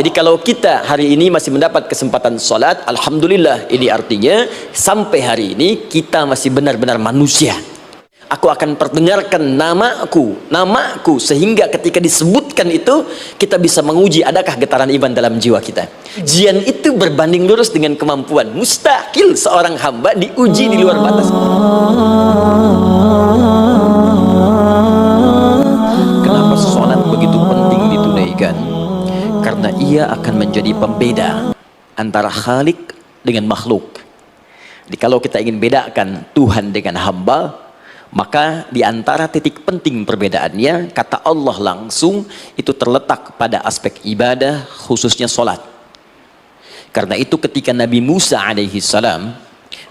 Jadi kalau kita hari ini masih mendapat kesempatan sholat, alhamdulillah, ini artinya sampai hari ini kita masih benar-benar manusia. Aku akan perdengarkan namaku, sehingga ketika disebutkan itu kita bisa menguji adakah getaran iman dalam jiwa kita. Ujian itu berbanding lurus dengan kemampuan. Mustahil seorang hamba diuji di luar batas. Kenapa sholat begitu penting ditunaikan? Karena ia akan menjadi pembeda antara Khalik dengan makhluk. Jadi kalau kita ingin bedakan Tuhan dengan hamba, maka di antara titik penting perbedaannya, kata Allah langsung, itu terletak pada aspek ibadah, khususnya sholat. Karena itu ketika Nabi Musa alaihi salam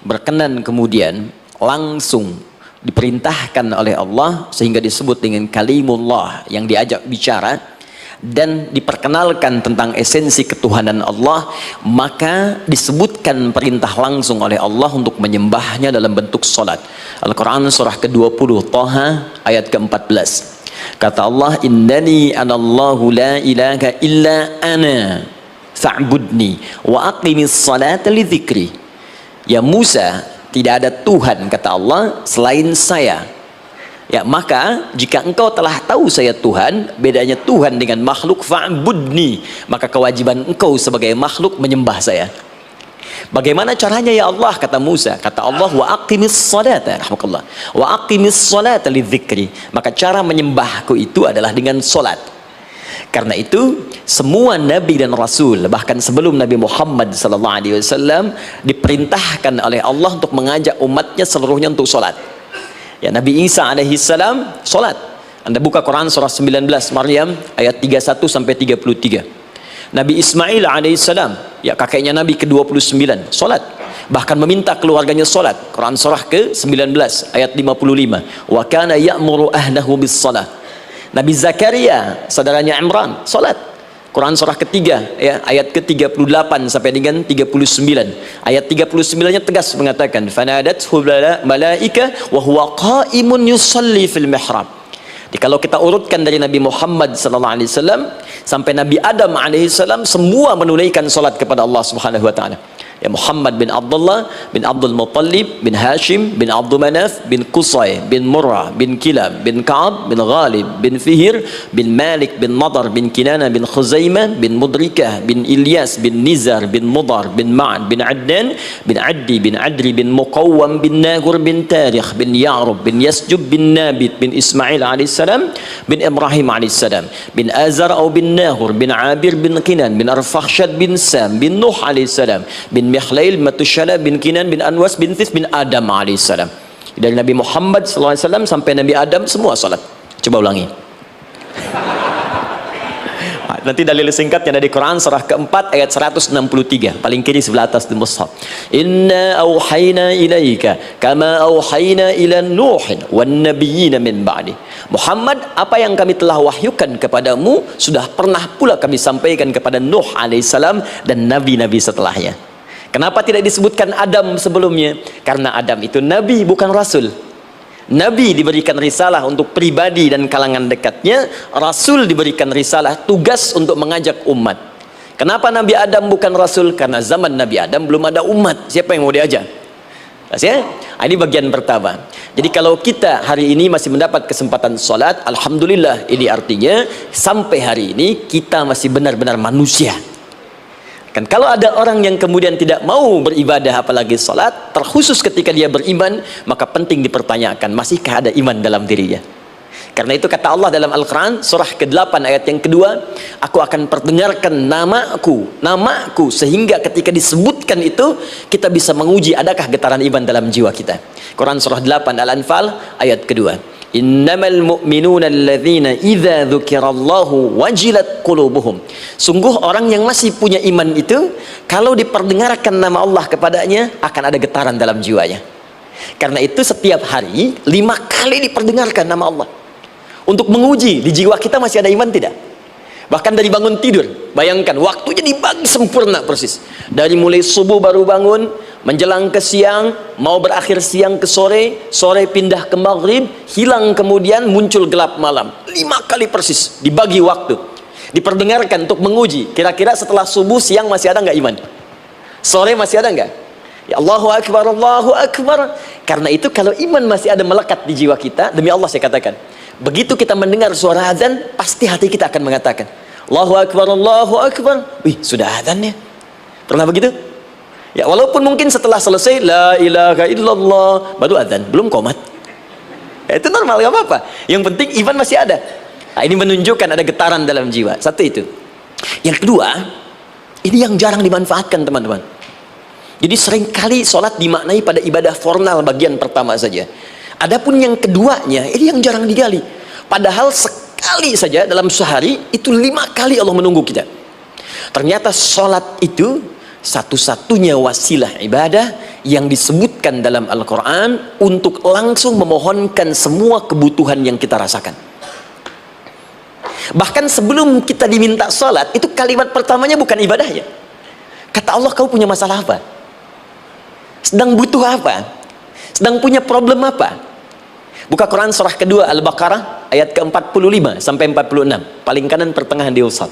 berkenan kemudian langsung diperintahkan oleh Allah, sehingga disebut dengan kalimullah, yang diajak bicara dan diperkenalkan tentang esensi ketuhanan Allah, maka disebutkan perintah langsung oleh Allah untuk menyembahnya dalam bentuk salat. Al-Quran surah ke-20 Thaha ayat ke-14. Kata Allah, innani anallahu la ilaha illa ana fa'budni wa aqimis salata li dzikri. Ya Musa, tidak ada Tuhan, kata Allah, selain saya. Ya, maka jika engkau telah tahu saya Tuhan, bedanya Tuhan dengan makhluk, fa'budni, maka kewajiban engkau sebagai makhluk menyembah saya. Bagaimana caranya ya Allah, kata Musa? Kata Allah, wa aqimis salata, rahmatullah, wa aqimis salata lidzikri. Maka cara menyembahku itu adalah dengan solat. Karena itu semua nabi dan rasul, bahkan sebelum Nabi Muhammad SAW, diperintahkan oleh Allah untuk mengajak umatnya seluruhnya untuk solat. Ya, Nabi Isa alaihi salam salat. Anda buka Quran surah 19 Maryam ayat 31 sampai 33. Nabi Ismail alaihi salam, ya kakeknya Nabi ke-29, salat. Bahkan meminta keluarganya salat. Quran surah ke-19 ayat 55. Wa kana ya'muru ahlahu bis-shalah. Nabi Zakaria, saudaranya Imran, salat. Quran surah ketiga, ya, ayat ke-38 sampai dengan 39. Ayat 39-nya tegas mengatakan, fanadathu malaika wa huwa qa'imun yusalli fil mihrab. Jadi kalau kita urutkan dari Nabi Muhammad SAW sampai Nabi Adam alaihissalam, semua menunaikan salat kepada Allah Subhanahu wa taala. Ya, Muhammad bin Abdullah bin Abdul Muttalib bin Hashim bin Abdul Manaf bin Qusay bin Murrah bin Kilab bin Ka'ab bin Ghalib bin Fihir bin Malik bin Nadar bin Kinana bin Khuzaimah bin Mudrikah bin Ilyas bin Nizar bin Mudar bin Ma'ad bin Adnan bin Addi bin Adri bin Muqawwam bin Nagur bin Tarikh bin Ya'rub bin Yasjub bin Nabit bin Ismail alaihissalam bin Ibrahim alaihissalam bin Azar atau bin Nahur bin Abir bin Kinan bin Arfakhshad bin Sam bin Nuh alaihissalam bin Mihlail Matushala bin Kinan bin Anwas bin This bin Adam alaihissalam. Dari Nabi Muhammad SAW sampai Nabi Adam semua salat. Coba ulangi. Nanti dalil singkatnya dari Quran surah keempat ayat 163, paling kiri sebelah atas di mushaf. Inna auhayna ilaika kama auhayna ila Nuhin wan nabiyyin min ba'di. Muhammad, apa yang kami telah wahyukan kepadamu sudah pernah pula kami sampaikan kepada Nuh alaihissalam dan nabi-nabi setelahnya. Kenapa tidak disebutkan Adam sebelumnya? Karena Adam itu nabi, bukan rasul. Nabi diberikan risalah untuk pribadi dan kalangan dekatnya, rasul diberikan risalah tugas untuk mengajak umat. Kenapa Nabi Adam bukan rasul? Karena zaman Nabi Adam belum ada umat. Siapa yang mau diajak? Ya? Ini bagian pertama. Jadi kalau kita hari ini masih mendapat kesempatan sholat, alhamdulillah, ini artinya sampai hari ini kita masih benar-benar manusia. Kan kalau ada orang yang kemudian tidak mau beribadah apalagi sholat, terkhusus ketika dia beriman, maka penting dipertanyakan, masihkah ada iman dalam dirinya? Karena itu kata Allah dalam Al-Quran surah ke-8 ayat yang kedua, aku akan perdengarkan namaku, sehingga ketika disebutkan itu kita bisa menguji adakah getaran iman dalam jiwa kita. Quran surah 8 Al-Anfal ayat kedua. Innamal mu'minuna alladzina idza dzukirallahu wajilat qulubuhum. Sungguh orang yang masih punya iman itu, kalau diperdengarkan nama Allah kepadanya akan ada getaran dalam jiwanya. Karena itu setiap hari 5 kali diperdengarkan nama Allah untuk menguji di jiwa kita masih ada iman tidak. Bahkan dari bangun tidur, bayangkan waktunya dibagi sempurna persis. Dari mulai subuh baru bangun, menjelang ke siang, mau berakhir siang ke sore, sore pindah ke maghrib, hilang kemudian muncul gelap malam. 5 kali persis dibagi waktu. Diperdengarkan untuk menguji. Kira-kira setelah subuh, siang masih ada nggak iman? Sore masih ada nggak? Ya Allahu Akbar, Allahu Akbar. Karena itu kalau iman masih ada melekat di jiwa kita, demi Allah saya katakan, begitu kita mendengar suara azan, pasti hati kita akan mengatakan, Allahu Akbar, Allahu Akbar. Wih, sudah azan ya? Pernah begitu? Ya, walaupun mungkin setelah selesai la ilaha illallah baru azan, belum qomat. Ya, itu normal, gak apa-apa. Yang penting iman masih ada. Nah, ini menunjukkan ada getaran dalam jiwa. Satu itu. Yang kedua, ini yang jarang dimanfaatkan teman-teman. Jadi seringkali sholat dimaknai pada ibadah formal bagian pertama saja. Adapun yang keduanya, ini yang jarang digali. Padahal sekali saja dalam sehari, itu 5 kali Allah menunggu kita. Ternyata sholat itu satu-satunya wasilah ibadah yang disebutkan dalam Al-Quran untuk langsung memohonkan semua kebutuhan yang kita rasakan. Bahkan sebelum kita diminta sholat, itu kalimat pertamanya bukan ibadahnya. Kata Allah, kau punya masalah apa? Sedang butuh apa? Sedang punya problem apa? Buka Quran surah kedua Al-Baqarah ayat ke-45 sampai 46, paling kanan pertengahan di usad.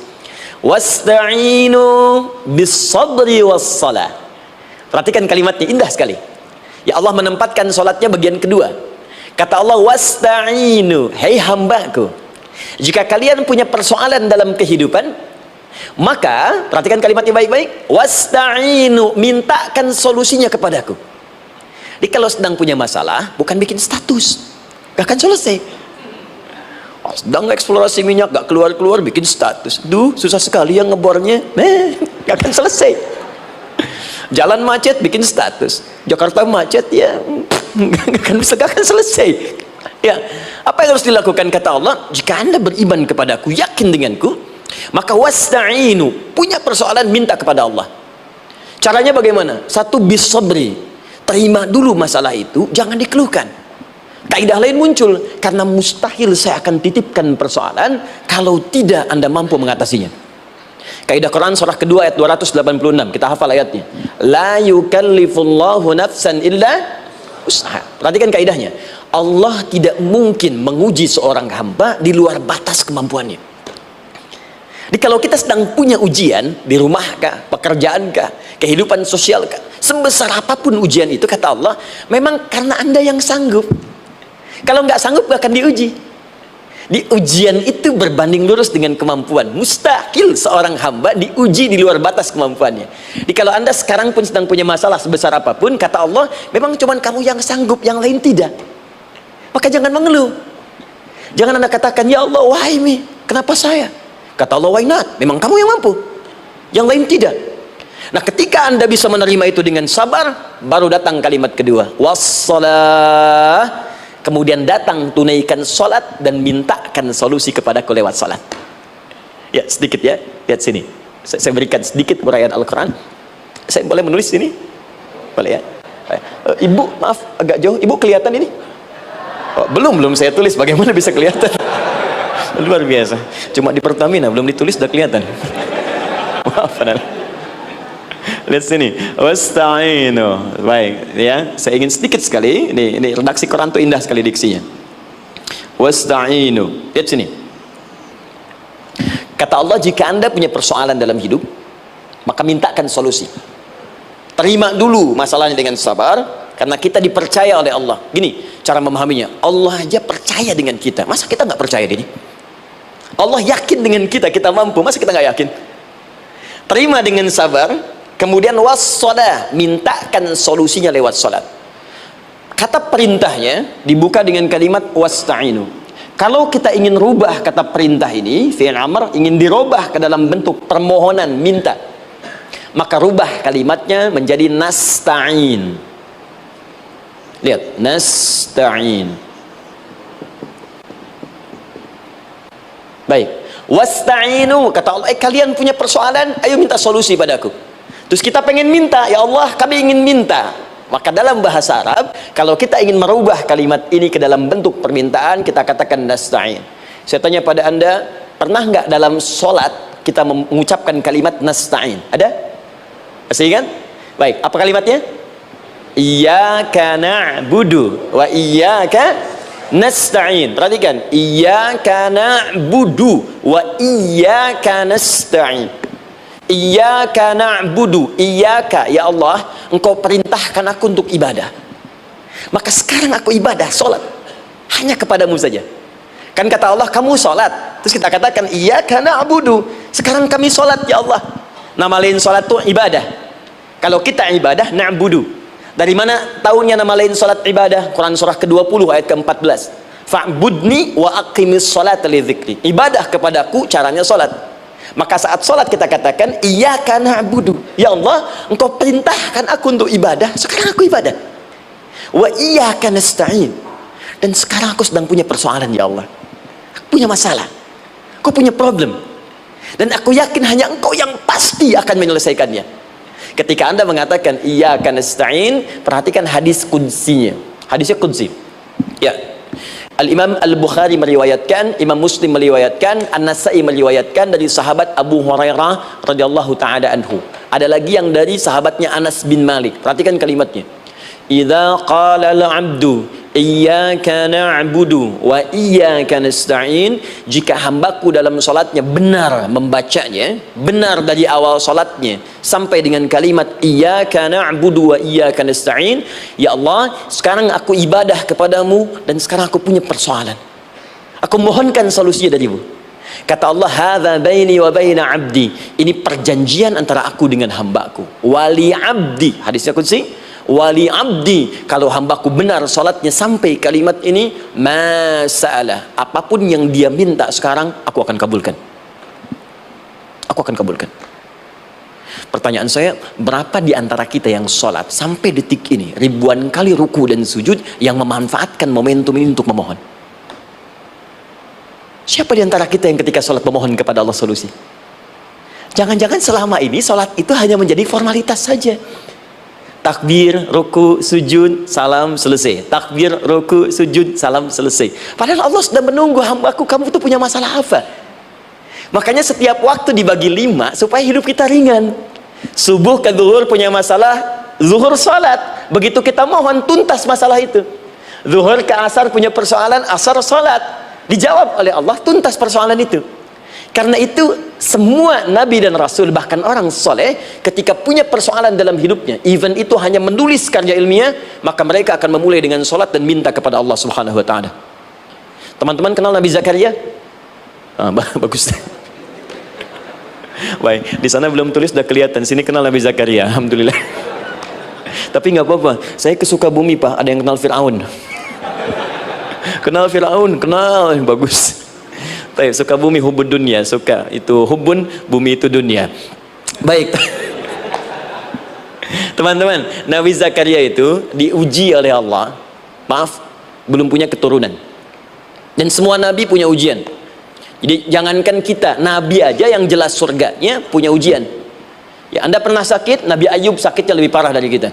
Wasta'inu bis-sabri was-salah. Perhatikan kalimatnya, indah sekali. Ya Allah menempatkan salatnya bagian kedua. Kata Allah, wasta'inu, hei hambaku, jika kalian punya persoalan dalam kehidupan, maka perhatikan kalimatnya baik-baik, wasta'inu, mintakan solusinya kepadaku. Jadi kalau sedang punya masalah, bukan bikin status, gak akan selesai. Sedang eksplorasi minyak gak keluar-keluar, bikin status, duh susah sekali yang ngebornya, gak akan selesai. Jalan macet, bikin status, Jakarta macet, ya gak akan selesai. Ya, apa yang harus dilakukan? Kata Allah, jika anda beriman kepadaku, yakin denganku, maka wasta'inu, punya persoalan, minta kepada Allah. Caranya bagaimana? Satu, bis-sabri, terima dulu masalah itu, jangan dikeluhkan. Kaidah lain muncul, karena mustahil saya akan titipkan persoalan kalau tidak anda mampu mengatasinya. Kaidah Quran surah kedua ayat 286, kita hafal ayatnya. La yukallifullahu nafsan illa usaha. Perhatikan kaidahnya, Allah tidak mungkin menguji seorang hamba di luar batas kemampuannya. Jadi kalau kita sedang punya ujian di rumah kah, pekerjaan kah, kehidupan sosial kah, sebesar apapun ujian itu, kata Allah, memang karena anda yang sanggup. Kalau nggak sanggup gak akan diuji. Di ujian itu berbanding lurus dengan kemampuan. Mustahil seorang hamba diuji di luar batas kemampuannya. Jadi kalau anda sekarang pun sedang punya masalah sebesar apapun, kata Allah, memang cuma kamu yang sanggup, yang lain tidak. Maka jangan mengeluh. Jangan anda katakan, ya Allah, why me? Kenapa saya? Kata Allah, why not? Memang kamu yang mampu, yang lain tidak. Nah, ketika anda bisa menerima itu dengan sabar, baru datang kalimat kedua, wassalah. Kemudian datang, tunaikan sholat dan mintakan solusi kepadaku lewat sholat. Ya, sedikit ya, lihat sini. Saya berikan sedikit uraian Al-Quran. Saya boleh menulis sini? Boleh ya? Ibu, maaf, agak jauh. Ibu kelihatan ini? Oh, belum saya tulis, bagaimana bisa kelihatan? Luar biasa. Cuma di Pertamina, belum ditulis udah kelihatan. Maaf, lihat sini, wasta'inu. Baik, ya, saya ingin sedikit sekali. Ini redaksi Quran tuh indah sekali diksinya. Wasta'inu. Lihat sini. Kata Allah, jika anda punya persoalan dalam hidup, maka mintakan solusi. Terima dulu masalahnya dengan sabar, karena kita dipercaya oleh Allah. Gini cara memahaminya, Allah aja percaya dengan kita. Masa kita nggak percaya diri? Allah yakin dengan kita, kita mampu. Masa kita nggak yakin? Terima dengan sabar. Kemudian wassalah, mintakan solusinya lewat salat. Kata perintahnya dibuka dengan kalimat wasta'inu. Kalau kita ingin rubah kata perintah ini, fi'il amr, ingin dirubah ke dalam bentuk permohonan, minta, maka rubah kalimatnya menjadi nasta'in. Lihat, nasta'in. Baik, wasta'inu, kata Allah, kalian punya persoalan, ayo minta solusi padaku. Terus kita pengen minta, ya Allah kami ingin minta. Maka dalam bahasa Arab, kalau kita ingin merubah kalimat ini ke dalam bentuk permintaan, kita katakan nasta'in. Saya tanya pada anda, pernah nggak dalam sholat kita mengucapkan kalimat nasta'in? Ada? Masih ingat? Baik, apa kalimatnya? Iyyaka na'budu wa iyyaka nasta'in. Perhatikan, iyyaka na'budu wa iyyaka nasta'in. Iyyaka na'budu, iyyaka, ya Allah, engkau perintahkan aku untuk ibadah. Maka sekarang aku ibadah, sholat hanya kepadamu saja. Kan kata Allah, kamu sholat. Terus kita katakan, iyyaka na'budu. Sekarang kami sholat, ya Allah. Nama lain sholat itu ibadah. Kalau kita ibadah, na'budu. Dari mana tahunya nama lain sholat ibadah? Quran surah ke-20 ayat ke-14. Fa'budni wa aqimis sholata li dzikri. Ibadah kepadaku caranya sholat. Maka saat sholat kita katakan, iyyaka na'budu. Ya Allah, engkau perintahkan aku untuk ibadah. Sekarang aku ibadah. Wa iyyaka nasta'in. Dan sekarang aku sedang punya persoalan, ya Allah. Aku punya masalah. Aku punya problem. Dan aku yakin hanya engkau yang pasti akan menyelesaikannya. Ketika Anda mengatakan iyyaka nasta'in, perhatikan hadis qudsinya. Hadisnya qudsi. Ya. Al-Imam Al-Bukhari meriwayatkan, Imam Muslim meriwayatkan, An-Nasa'i meriwayatkan dari sahabat Abu Hurairah radhiyallahu taala anhu. Ada lagi yang dari sahabatnya Anas bin Malik. Perhatikan kalimatnya. Idza qala al-'abdu iyyaka na'budu wa iyyaka nasta'in, jika hambaku dalam salatnya benar membacanya, benar dari awal salatnya sampai dengan kalimat iyyaka na'budu wa iyyaka nasta'in, ya Allah, sekarang aku ibadah kepadamu dan sekarang aku punya persoalan. Aku mohonkan solusinya darimu. Kata Allah, hadza baini wa baina 'abdi. Ini perjanjian antara aku dengan hambaku. Wali 'abdi. Hadisnya qudsi. Wali abdi, kalau hambaku benar salatnya sampai kalimat ini, masalah, apapun yang dia minta sekarang, aku akan kabulkan. Aku akan kabulkan. Pertanyaan saya, berapa di antara kita yang salat sampai detik ini ribuan kali ruku dan sujud yang memanfaatkan momentum ini untuk memohon? Siapa di antara kita yang ketika salat memohon kepada Allah solusi? Jangan-jangan selama ini salat itu hanya menjadi formalitas saja. Takbir, ruku, sujud, salam, selesai. Takbir, ruku, sujud, salam, selesai. Padahal Allah sudah menunggu hambaku, kamu itu punya masalah apa? Makanya setiap waktu dibagi 5 supaya hidup kita ringan. Subuh ke zuhur punya masalah, zuhur salat. Begitu kita mohon, tuntas masalah itu. Zuhur ke asar punya persoalan, asar salat. Dijawab oleh Allah, tuntas persoalan itu. Karena itu semua nabi dan rasul, bahkan orang soleh, ketika punya persoalan dalam hidupnya, even itu hanya menulis karya ilmiah, maka mereka akan memulai dengan sholat dan minta kepada Allah Subhanahu wa Ta'ala. Teman-teman kenal Nabi Zakaria? Bagus. Baik, di sana belum tulis, sudah kelihatan. Sini kenal Nabi Zakaria, alhamdulillah. Tapi nggak apa-apa. Saya ke Sukabumi, Pak. Ada yang kenal Fir'aun? Kenal Fir'aun, kenal, bagus. Sukabumi hubun dunia, suka itu hubun, bumi itu dunia. Baik. Teman-teman, Nabi Zakaria itu diuji oleh Allah. Maaf, belum punya keturunan. Dan semua nabi punya ujian. Jadi jangankan kita, nabi aja yang jelas surganya punya ujian. Ya, Anda pernah sakit, Nabi Ayub sakitnya lebih parah dari kita.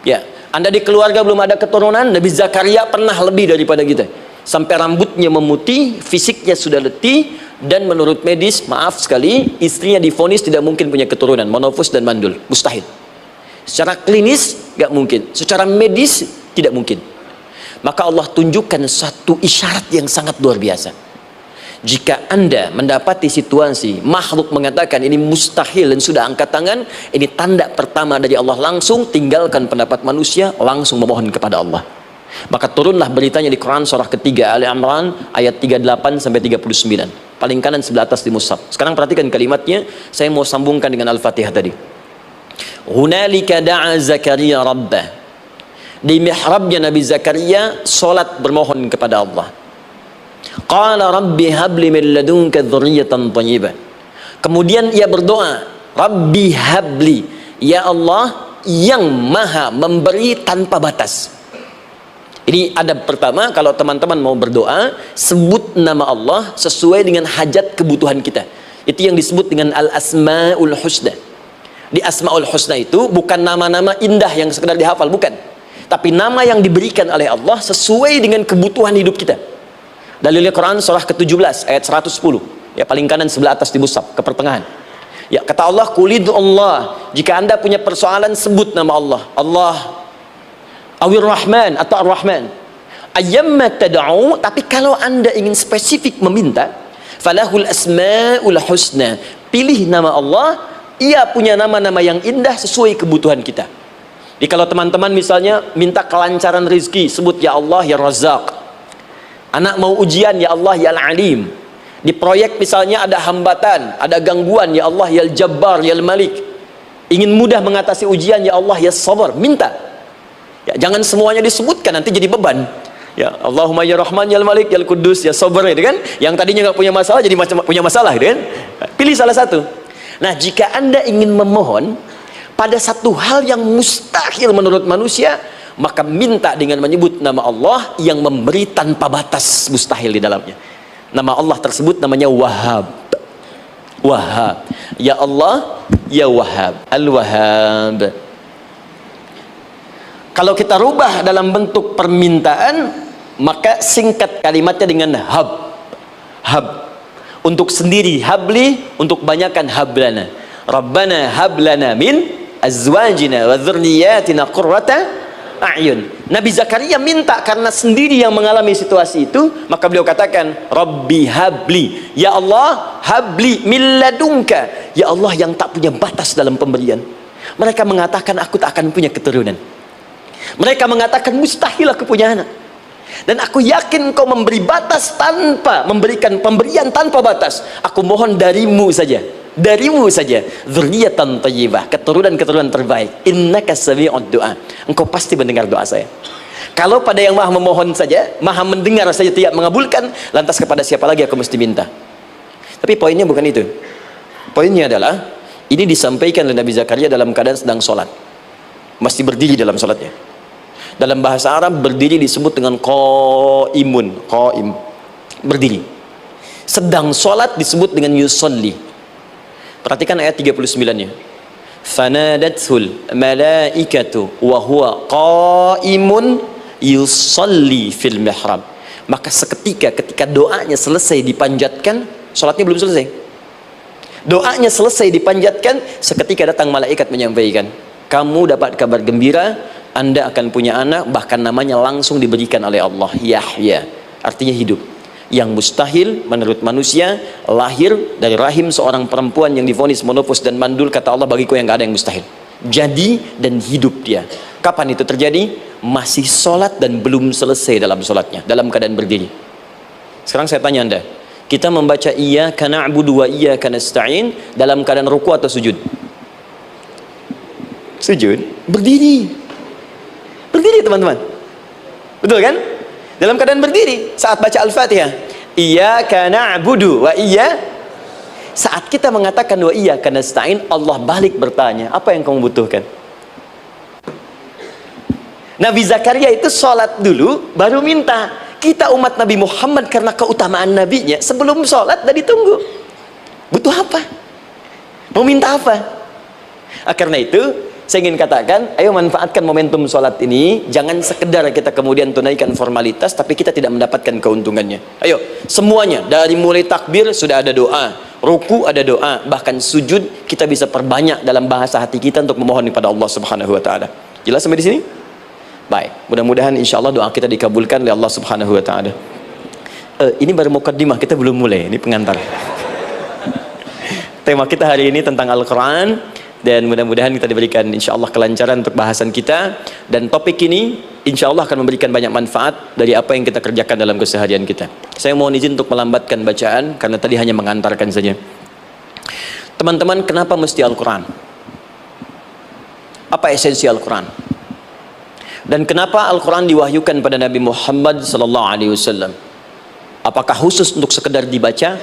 Ya, Anda di keluarga belum ada keturunan, Nabi Zakaria pernah lebih daripada kita. Sampai rambutnya memutih, fisiknya sudah letih, dan menurut medis, maaf sekali, istrinya divonis tidak mungkin punya keturunan, monofus dan mandul, mustahil. Secara klinis gak mungkin, secara medis tidak mungkin. Maka Allah tunjukkan satu isyarat yang sangat luar biasa. Jika Anda mendapati situasi makhluk mengatakan ini mustahil dan sudah angkat tangan, ini tanda pertama dari Allah, langsung tinggalkan pendapat manusia, langsung memohon kepada Allah. Maka turunlah beritanya di Quran surah ketiga Ali Imran ayat 38 sampai 39. Paling kanan sebelah atas di mushaf. Sekarang perhatikan kalimatnya, saya mau sambungkan dengan Al-Fatihah tadi. Hunalika da'a Zakaria rabbah. Di mihrabnya Nabi Zakaria salat bermohon kepada Allah. Qala rabbi habli min ladunka dzurriyyatan thayyibah. Kemudian ia berdoa, Rabbi habli, ya Allah yang maha memberi tanpa batas. Ini adab pertama, kalau teman-teman mau berdoa, sebut nama Allah sesuai dengan hajat kebutuhan kita. Itu yang disebut dengan Al-Asma'ul Husna. Di Asma'ul Husna itu bukan nama-nama indah yang sekedar dihafal, bukan. Tapi nama yang diberikan oleh Allah sesuai dengan kebutuhan hidup kita. Dalilnya Quran surah ke-17 ayat 110. Ya, paling kanan sebelah atas di mushaf, ke pertengahan. Ya, kata Allah, Qulid Allah. Jika Anda punya persoalan, sebut nama Allah. Allah Awir Rahman atau Ar-Rahman. Ayyamma tad'u, tapi kalau Anda ingin spesifik meminta, falahul asmaul husna. Pilih nama Allah, ia punya nama-nama yang indah sesuai kebutuhan kita. Jadi kalau teman-teman misalnya minta kelancaran rezeki, sebut ya Allah ya Razzaq. Anak mau ujian, ya Allah ya Al-Alim. Di proyek misalnya ada hambatan, ada gangguan, ya Allah ya Al-Jabbar ya Al-Malik. Ingin mudah mengatasi ujian, ya Allah ya Sabar. Minta. Ya, jangan semuanya disebutkan, nanti jadi beban. Ya Allahumma ya Rahman ya Al-Malik ya Al-Quddus ya Sabar, gitu kan? Yang tadinya nggak punya masalah jadi punya masalah, gitu kan? Pilih salah satu. Nah, jika Anda ingin memohon pada satu hal yang mustahil menurut manusia, maka minta dengan menyebut nama Allah yang memberi tanpa batas mustahil di dalamnya. Nama Allah tersebut namanya Wahhab. Wahhab. Ya Allah ya Wahhab, Al-Wahhab. Kalau kita rubah dalam bentuk permintaan, maka singkat kalimatnya dengan hab. Hab. Untuk sendiri habli, untuk banyakkan hablana. Rabbana hablana min azwajina wa dzurriyyatina qurrata a'yun. Nabi Zakaria minta karena sendiri yang mengalami situasi itu, maka beliau katakan, Rabbi habli, ya Allah habli min ladunka, ya Allah yang tak punya batas dalam pemberian. Mereka mengatakan aku tak akan punya keturunan. Mereka mengatakan mustahil aku punya anak. Dan aku yakin kau memberi batas tanpa memberikan pemberian tanpa batas. Aku mohon darimu saja, darimu saja, dzurriyyatan thayyibah, keturunan-keturunan terbaik. Innaka sami'ud du'a, engkau pasti mendengar doa saya. Kalau pada yang maha memohon saja, maha mendengar saja tidak mengabulkan, lantas kepada siapa lagi aku mesti minta? Tapi poinnya bukan itu. Poinnya adalah ini disampaikan oleh Nabi Zakaria dalam keadaan sedang sholat, masih berdiri dalam sholatnya. Dalam bahasa Arab berdiri disebut dengan qaimun, qaim, berdiri. Sedang sholat disebut dengan yusolli. Perhatikan ayat 39-nya. Fanadathul malaikatu wa huwa qaimun yusolli fil mihrab. Maka seketika ketika doanya selesai dipanjatkan, sholatnya belum selesai. Doanya selesai dipanjatkan, seketika datang malaikat menyampaikan, kamu dapat kabar gembira, Anda akan punya anak, bahkan namanya langsung diberikan oleh Allah, Yahya, artinya hidup. Yang mustahil menurut manusia, lahir dari rahim seorang perempuan yang divonis monopos dan mandul, kata Allah, bagiku yang gak ada yang mustahil. Jadi dan hidup dia. Kapan itu terjadi? Masih sholat dan belum selesai dalam sholatnya, dalam keadaan berdiri. Sekarang saya tanya Anda, kita membaca iyyaka na'budu wa iyyaka nasta'in dalam keadaan ruku atau sujud? Sujud, berdiri. Berdiri teman-teman, betul kan? Dalam keadaan berdiri saat baca Al-Fatihah. Iyyaka na'budu wa saat kita mengatakan wa iyyaka nasta'in, Allah balik bertanya, apa yang kamu butuhkan? Nabi Zakaria itu sholat dulu baru minta. Kita umat Nabi Muhammad karena keutamaan nabinya, sebelum sholat dah ditunggu. Butuh apa? Mau minta apa? Karena itu saya ingin katakan, ayo manfaatkan momentum sholat ini. Jangan sekedar kita kemudian tunaikan formalitas, tapi kita tidak mendapatkan keuntungannya. Ayo, semuanya, dari mulai takbir sudah ada doa, ruku ada doa, bahkan sujud kita bisa perbanyak dalam bahasa hati kita untuk memohon kepada Allah Subhanahu Wa Taala. Jelas sampai di sini? Baik, mudah-mudahan insya Allah doa kita dikabulkan oleh Allah Subhanahu Wa Taala. Ini baru mukaddimah, kita belum mulai, ini pengantar. Tema kita hari ini tentang Al-Quran. Dan mudah-mudahan kita diberikan insya Allah kelancaran untuk bahasan kita. Dan topik ini insya Allah akan memberikan banyak manfaat dari apa yang kita kerjakan dalam keseharian kita. Saya mohon izin untuk melambatkan bacaan karena tadi hanya mengantarkan saja. Teman-teman, kenapa mesti Al-Quran? Apa esensi Al-Quran? Dan kenapa Al-Quran diwahyukan pada Nabi Muhammad SAW? Apakah khusus untuk sekedar dibaca?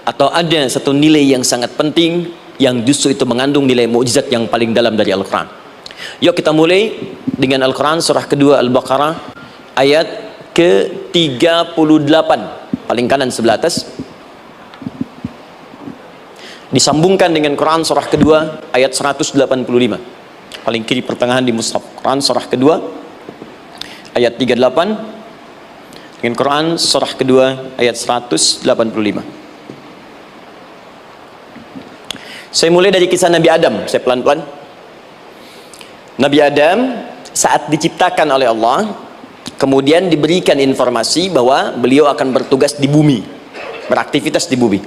Atau ada satu nilai yang sangat penting yang justru itu mengandung nilai mukjizat yang paling dalam dari Al-Quran? Yuk kita mulai dengan Al-Quran surah kedua Al-Baqarah ayat ke-38, paling kanan sebelah atas, disambungkan dengan Quran surah kedua ayat 185, paling kiri pertengahan di mushaf. Quran surah kedua ayat 38 dengan Quran surah kedua ayat 185. Saya mulai dari kisah Nabi Adam, saya pelan-pelan. Nabi Adam saat diciptakan oleh Allah, Kemudian diberikan informasi bahwa beliau akan bertugas di bumi, beraktivitas di bumi.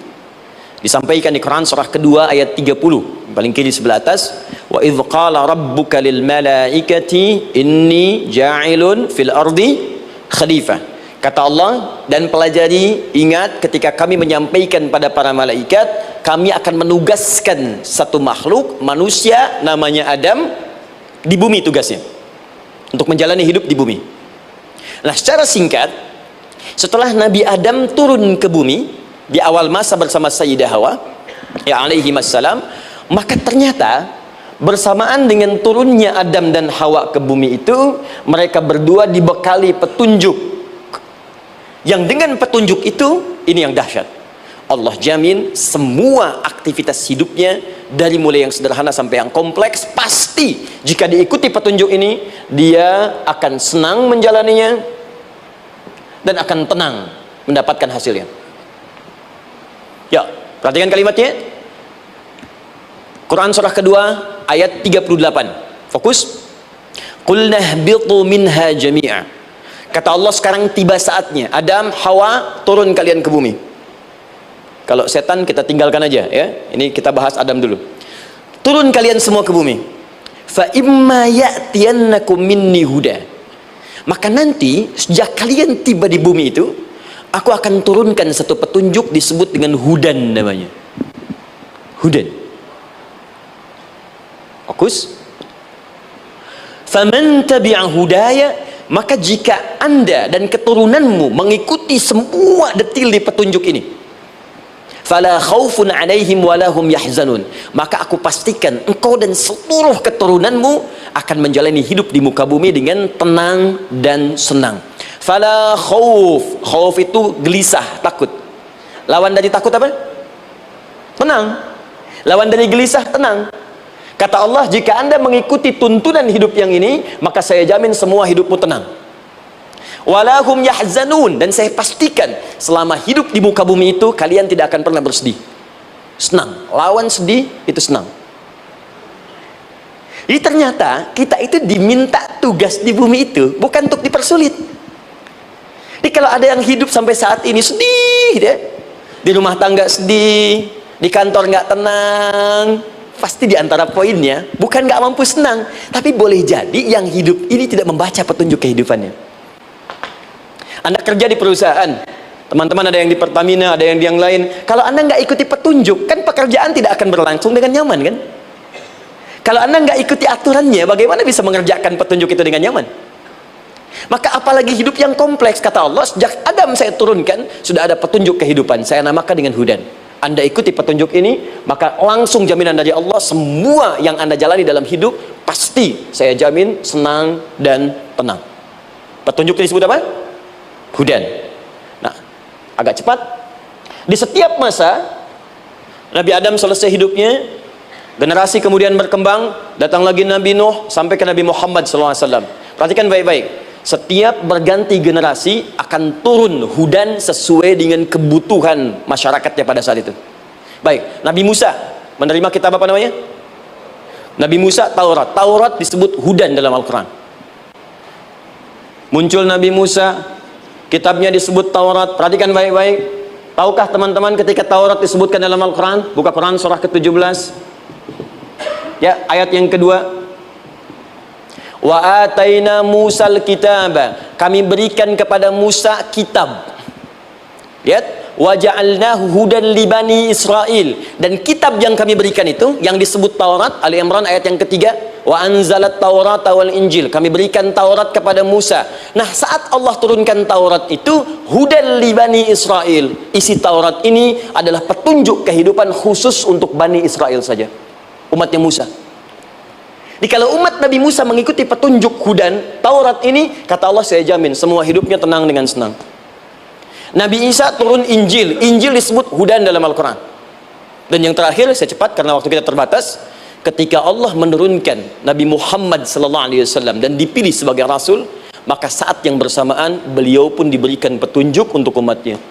Disampaikan di Quran surah kedua ayat 30, paling kiri sebelah atas, wa idz qala rabbuka lil malaikati inni ja'ilun fil ardi khalifah. Kata Allah, dan pelajari, ingat ketika kami menyampaikan pada para malaikat, kami akan menugaskan satu makhluk manusia namanya Adam di bumi, tugasnya untuk menjalani hidup di bumi. Nah, secara singkat, setelah Nabi Adam turun ke bumi di awal masa bersama Sayyidah Hawa ya alaihi wassalam, maka ternyata bersamaan dengan turunnya Adam dan Hawa ke bumi itu, mereka berdua dibekali petunjuk, yang dengan petunjuk itu, ini yang dahsyat, Allah jamin semua aktivitas hidupnya dari mulai yang sederhana sampai yang kompleks, pasti jika diikuti petunjuk ini, dia akan senang menjalaninya dan akan tenang mendapatkan hasilnya. Ya, perhatikan kalimatnya. Quran surah kedua ayat 38. Fokus. Qul nahbitu minha jami'a. Kata Allah, sekarang tiba saatnya Adam, Hawa, turun kalian ke bumi. Kalau setan kita tinggalkan aja ya. Ini kita bahas Adam dulu. Turun kalian semua ke bumi. Fa imma ya'tiyannakum minni huda. Maka nanti sejak kalian tiba di bumi itu, aku akan turunkan satu petunjuk disebut dengan hudan namanya. Hudan. Fokus. Faman tabi'a hudaya, maka jika Anda dan keturunanmu mengikuti semua detil di petunjuk ini, fala khaufun 'alaihim wala hum yahzanun, maka aku pastikan engkau dan seluruh keturunanmu akan menjalani hidup di muka bumi dengan tenang dan senang. Fala khauf, khauf itu gelisah, takut. Lawan dari takut apa? Tenang. Lawan dari gelisah, tenang. Kata Allah, jika Anda mengikuti tuntunan hidup yang ini, maka saya jamin semua hidupmu tenang. Walahum yahzanun, dan saya pastikan selama hidup di muka bumi itu kalian tidak akan pernah bersedih. Senang. Lawan sedih itu senang. Jadi ternyata kita itu diminta tugas di bumi itu bukan untuk dipersulit. Jadi kalau ada yang hidup sampai saat ini sedih deh, di rumah tangga sedih, di kantor nggak tenang, pasti di antara poinnya bukan nggak mampu senang, tapi boleh jadi yang hidup ini tidak membaca petunjuk kehidupannya. Anda kerja di perusahaan, teman-teman ada yang di Pertamina, ada yang di yang lain. Kalau Anda nggak ikuti petunjuk, kan pekerjaan tidak akan berlangsung dengan nyaman, kan? Kalau Anda nggak ikuti aturannya, bagaimana bisa mengerjakan petunjuk itu dengan nyaman? Maka apalagi hidup yang kompleks, kata Allah, sejak Adam saya turunkan, sudah ada petunjuk kehidupan, saya namakan dengan hudan. Anda ikuti petunjuk ini, maka langsung jaminan dari Allah, semua yang Anda jalani dalam hidup, pasti saya jamin senang dan tenang. Petunjuk ini disebut apa? Hudan. Nah, agak cepat. Di setiap masa, Nabi Adam selesai hidupnya, generasi kemudian berkembang, datang lagi Nabi Nuh, sampai ke Nabi Muhammad SAW. Perhatikan baik-baik. Setiap berganti generasi akan turun hudan sesuai dengan kebutuhan masyarakatnya pada saat itu. Baik, Nabi Musa menerima kitab apa namanya? Nabi Musa, Taurat. Taurat disebut hudan dalam Al-Quran. Muncul Nabi Musa, kitabnya disebut Taurat. Perhatikan baik-baik. Tahukah teman-teman ketika Taurat disebutkan dalam Al-Quran? Buka Quran surah ke-17. Ya, ayat yang kedua. Wa ataina Musal kitaba, kami berikan kepada Musa kitab. Lihat, wa ja'alnahu hudan li bani Israil, dan kitab yang kami berikan itu yang disebut Taurat, Ali Imran ayat yang ketiga, wa anzalat Taurata wal Injil, kami berikan Taurat kepada Musa. Nah, saat Allah turunkan Taurat itu hudan li bani Israil, isi Taurat ini adalah petunjuk kehidupan khusus untuk Bani Israel saja, umatnya Musa. Jadi kalau umat Nabi Musa mengikuti petunjuk hudan Taurat ini, kata Allah, saya jamin semua hidupnya tenang dengan senang. Nabi Isa turun Injil, Injil disebut hudan dalam Al-Quran. Dan yang terakhir, saya cepat karena waktu kita terbatas, ketika Allah menurunkan Nabi Muhammad SAW dan dipilih sebagai Rasul, maka saat yang bersamaan beliau pun diberikan petunjuk untuk umatnya.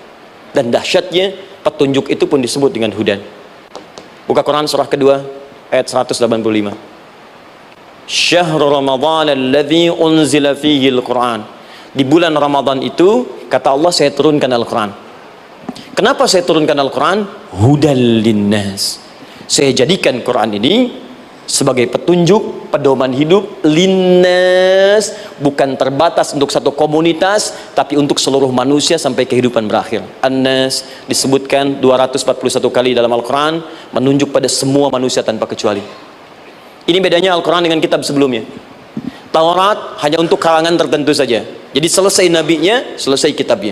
Dan dahsyatnya petunjuk itu pun disebut dengan hudan. Buka Quran surah kedua ayat 185. Syahrul Ramadan alladzi unzila fihi al-Quran. Di bulan Ramadan itu, kata Allah, saya turunkan Al-Quran. Kenapa saya turunkan Al-Quran? Hudal linnas. Saya jadikan Quran ini sebagai petunjuk, pedoman hidup linnas, bukan terbatas untuk satu komunitas, tapi untuk seluruh manusia sampai kehidupan berakhir. An-Nas disebutkan 241 kali dalam Al-Quran, menunjuk pada semua manusia tanpa kecuali. Ini bedanya Al-Quran dengan kitab sebelumnya. Taurat hanya untuk kalangan tertentu saja, jadi selesai nabinya, selesai kitabnya.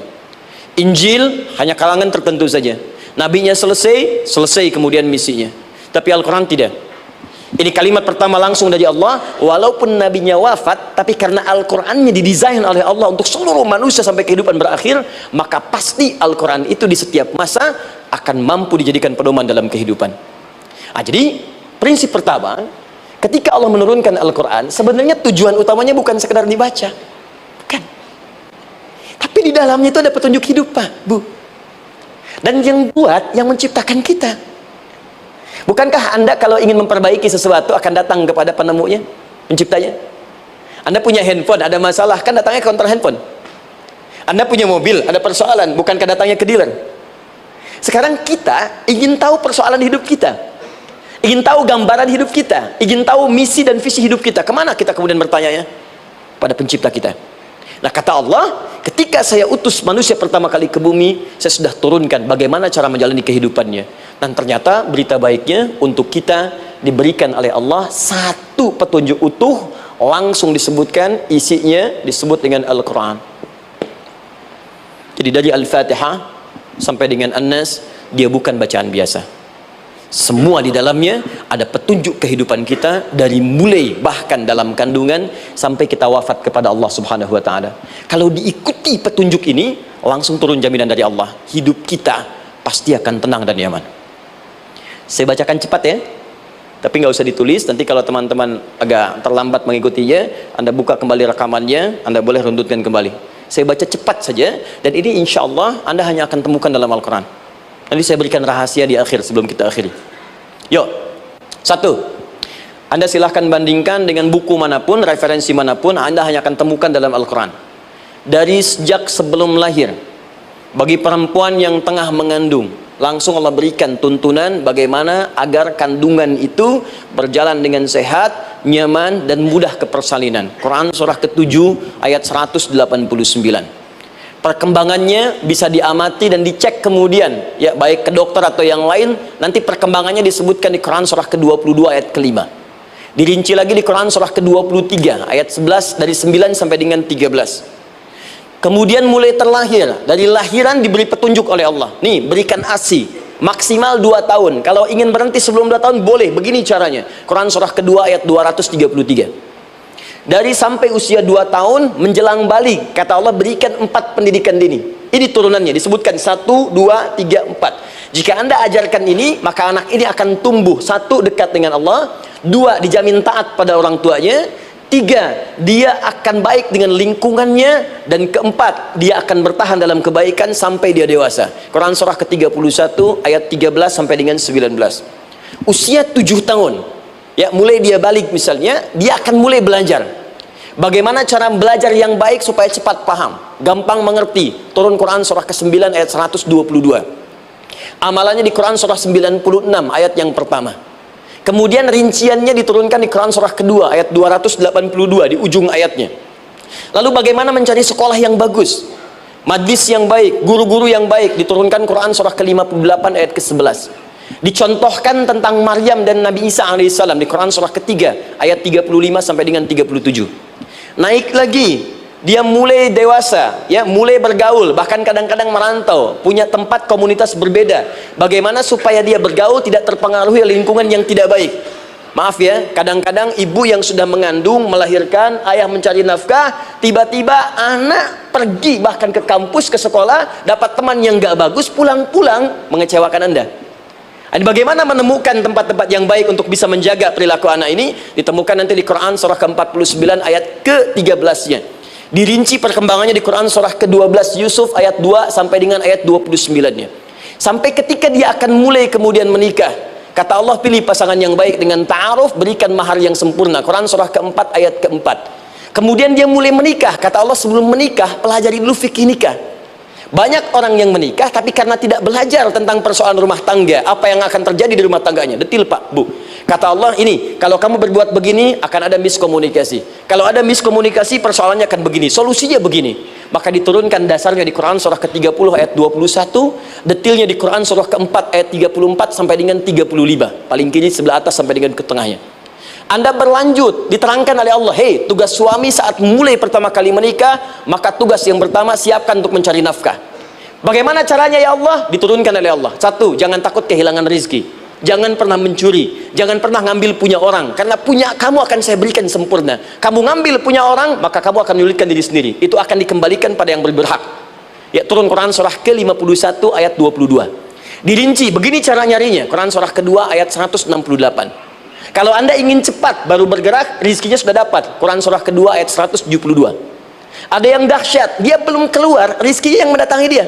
Injil hanya kalangan tertentu saja, nabinya selesai, selesai kemudian misinya. Tapi Al-Quran tidak. Ini kalimat pertama langsung dari Allah, walaupun nabinya wafat, tapi karena Al-Qurannya didesain oleh Allah untuk seluruh manusia sampai kehidupan berakhir, maka pasti Al-Quran itu di setiap masa akan mampu dijadikan pedoman dalam kehidupan. Jadi prinsip pertama, ketika Allah menurunkan Al-Quran, sebenarnya tujuan utamanya bukan sekedar dibaca, bukan, tapi di dalamnya itu ada petunjuk hidup, Pak, Bu. Dan yang buat, yang menciptakan kita. Bukankah Anda kalau ingin memperbaiki sesuatu akan datang kepada penemunya, penciptanya? Anda punya handphone, ada masalah, kan datangnya ke counter handphone. Anda punya mobil, ada persoalan, bukankah datangnya ke dealer? Sekarang kita ingin tahu persoalan hidup kita, ingin tahu gambaran hidup kita, ingin tahu misi dan visi hidup kita. Kemana kita kemudian bertanya? Pada pencipta kita. Nah, kata Allah, ketika saya utus manusia pertama kali ke bumi, saya sudah turunkan bagaimana cara menjalani kehidupannya. Dan ternyata berita baiknya untuk kita diberikan oleh Allah satu petunjuk utuh, langsung disebutkan, isinya disebut dengan Al-Quran. Jadi dari Al-Fatihah sampai dengan An-Nas, dia bukan bacaan biasa. Semua di dalamnya ada petunjuk kehidupan kita, dari mulai bahkan dalam kandungan sampai kita wafat kepada Allah Subhanahu wa Ta'ala. Kalau diikuti petunjuk ini, langsung turun jaminan dari Allah, hidup kita pasti akan tenang dan nyaman. Saya bacakan cepat ya, tapi nggak usah ditulis. Nanti kalau teman-teman agak terlambat mengikutinya, Anda buka kembali rekamannya, Anda boleh runtutkan kembali. Saya baca cepat saja, dan ini insya Allah Anda hanya akan temukan dalam Al-Quran. Nanti saya berikan rahasia di akhir sebelum kita akhiri. Yuk, satu, Anda silahkan bandingkan dengan buku manapun, referensi manapun, Anda hanya akan temukan dalam Al-Quran. Dari sejak sebelum lahir, bagi perempuan yang tengah mengandung, langsung Allah berikan tuntunan bagaimana agar kandungan itu berjalan dengan sehat, nyaman, dan mudah ke persalinan. Quran surah ke-7 ayat 189. Perkembangannya bisa diamati dan dicek kemudian, ya, baik ke dokter atau yang lain. Nanti perkembangannya disebutkan di Quran surah ke-22 ayat ke-5. Dirinci lagi di Quran surah ke-23 ayat 11, dari 9 sampai dengan 13. Kemudian mulai terlahir, dari lahiran diberi petunjuk oleh Allah. Nih, berikan ASI maksimal 2 tahun. Kalau ingin berhenti sebelum 2 tahun boleh, begini caranya. Quran surah ke-2 ayat 233. Dari sampai usia 2 tahun menjelang balik, kata Allah berikan 4 pendidikan dini. Ini turunannya disebutkan 1, 2, 3, 4. Jika Anda ajarkan ini, maka anak ini akan tumbuh. 1, dekat dengan Allah. 2, dijamin taat pada orang tuanya. 3, dia akan baik dengan lingkungannya. Dan 4, dia akan bertahan dalam kebaikan sampai dia dewasa. Quran surah ke-31 ayat 13 sampai dengan 19. Usia 7 tahun, ya, mulai dia balik misalnya, dia akan mulai belajar bagaimana cara belajar yang baik supaya cepat paham, gampang mengerti. Turun Quran surah ke-9 ayat 122. Amalannya di Quran surah 96 ayat yang pertama. Kemudian rinciannya diturunkan di Quran surah kedua ayat 282 di ujung ayatnya. Lalu bagaimana mencari sekolah yang bagus, majlis yang baik, guru-guru yang baik, diturunkan Quran surah ke-58 ayat ke-11. Dicontohkan tentang Maryam dan Nabi Isa alaihissalam di Quran surah ketiga ayat 35 sampai dengan 37. Naik lagi, dia mulai dewasa, ya, mulai bergaul, bahkan kadang-kadang merantau, punya tempat komunitas berbeda. Bagaimana supaya dia bergaul tidak terpengaruhi lingkungan yang tidak baik. Maaf ya, kadang-kadang ibu yang sudah mengandung, melahirkan, ayah mencari nafkah, tiba-tiba anak pergi bahkan ke kampus, ke sekolah, dapat teman yang gak bagus, pulang-pulang mengecewakan Anda. Dan bagaimana menemukan tempat-tempat yang baik untuk bisa menjaga perilaku anak ini, ditemukan nanti di Quran surah ke-49 ayat ke-13-nya. Dirinci perkembangannya di Quran surah ke-12 Yusuf ayat 2 sampai dengan ayat 29-nya. Sampai ketika dia akan mulai kemudian menikah, kata Allah, pilih pasangan yang baik dengan ta'aruf, berikan mahar yang sempurna. Quran surah ke-4 ayat ke-4. Kemudian dia mulai menikah. Kata Allah, sebelum menikah pelajari dulu fikih nikah. Banyak orang yang menikah tapi karena tidak belajar tentang persoalan rumah tangga, apa yang akan terjadi di rumah tangganya. Detil Pak, Bu. Kata Allah, ini kalau kamu berbuat begini akan ada miskomunikasi. Kalau ada miskomunikasi persoalannya akan begini, solusinya begini. Maka diturunkan dasarnya di Quran surah ke-30 ayat 21, detilnya di Quran surah ke-4 ayat 34 sampai dengan 35. Paling kiri sebelah atas sampai dengan ke tengahnya. Anda berlanjut, diterangkan oleh Allah, hei, tugas suami saat mulai pertama kali menikah, maka tugas yang pertama siapkan untuk mencari nafkah. Bagaimana caranya ya Allah? Diturunkan oleh Allah. Satu, jangan takut kehilangan rezeki. Jangan pernah mencuri, jangan pernah ngambil punya orang, karena punya kamu akan saya berikan sempurna. Kamu ngambil punya orang, maka kamu akan menyulitkan diri sendiri. Itu akan dikembalikan pada yang berhak. Ya, turun Quran surah ke-51 ayat 22. Dirinci, begini cara nyarinya. Quran surah kedua ayat 168. Kalau Anda ingin cepat baru bergerak, rizkinya sudah dapat. Quran surah kedua ayat 172. Ada yang dahsyat, dia belum keluar, rizkinya yang mendatangi dia.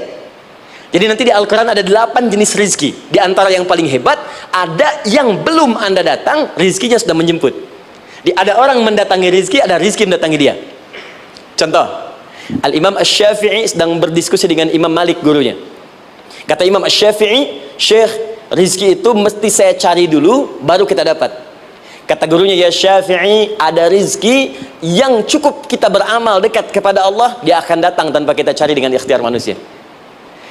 Jadi nanti di Al-Quran ada 8 jenis rizki. Di antara yang paling hebat, ada yang belum Anda datang, rizkinya sudah menjemput. Ada orang mendatangi rizki, ada rizki mendatangi dia. Contoh, Al-Imam Asy-Syafi'i sedang berdiskusi dengan Imam Malik, gurunya. Kata Imam Asy-Syafi'i, Syekh, rizki itu mesti saya cari dulu, baru kita dapat. Kata gurunya, ya Syafi'i, ada rizki yang cukup kita beramal dekat kepada Allah, dia akan datang tanpa kita cari dengan ikhtiar manusia.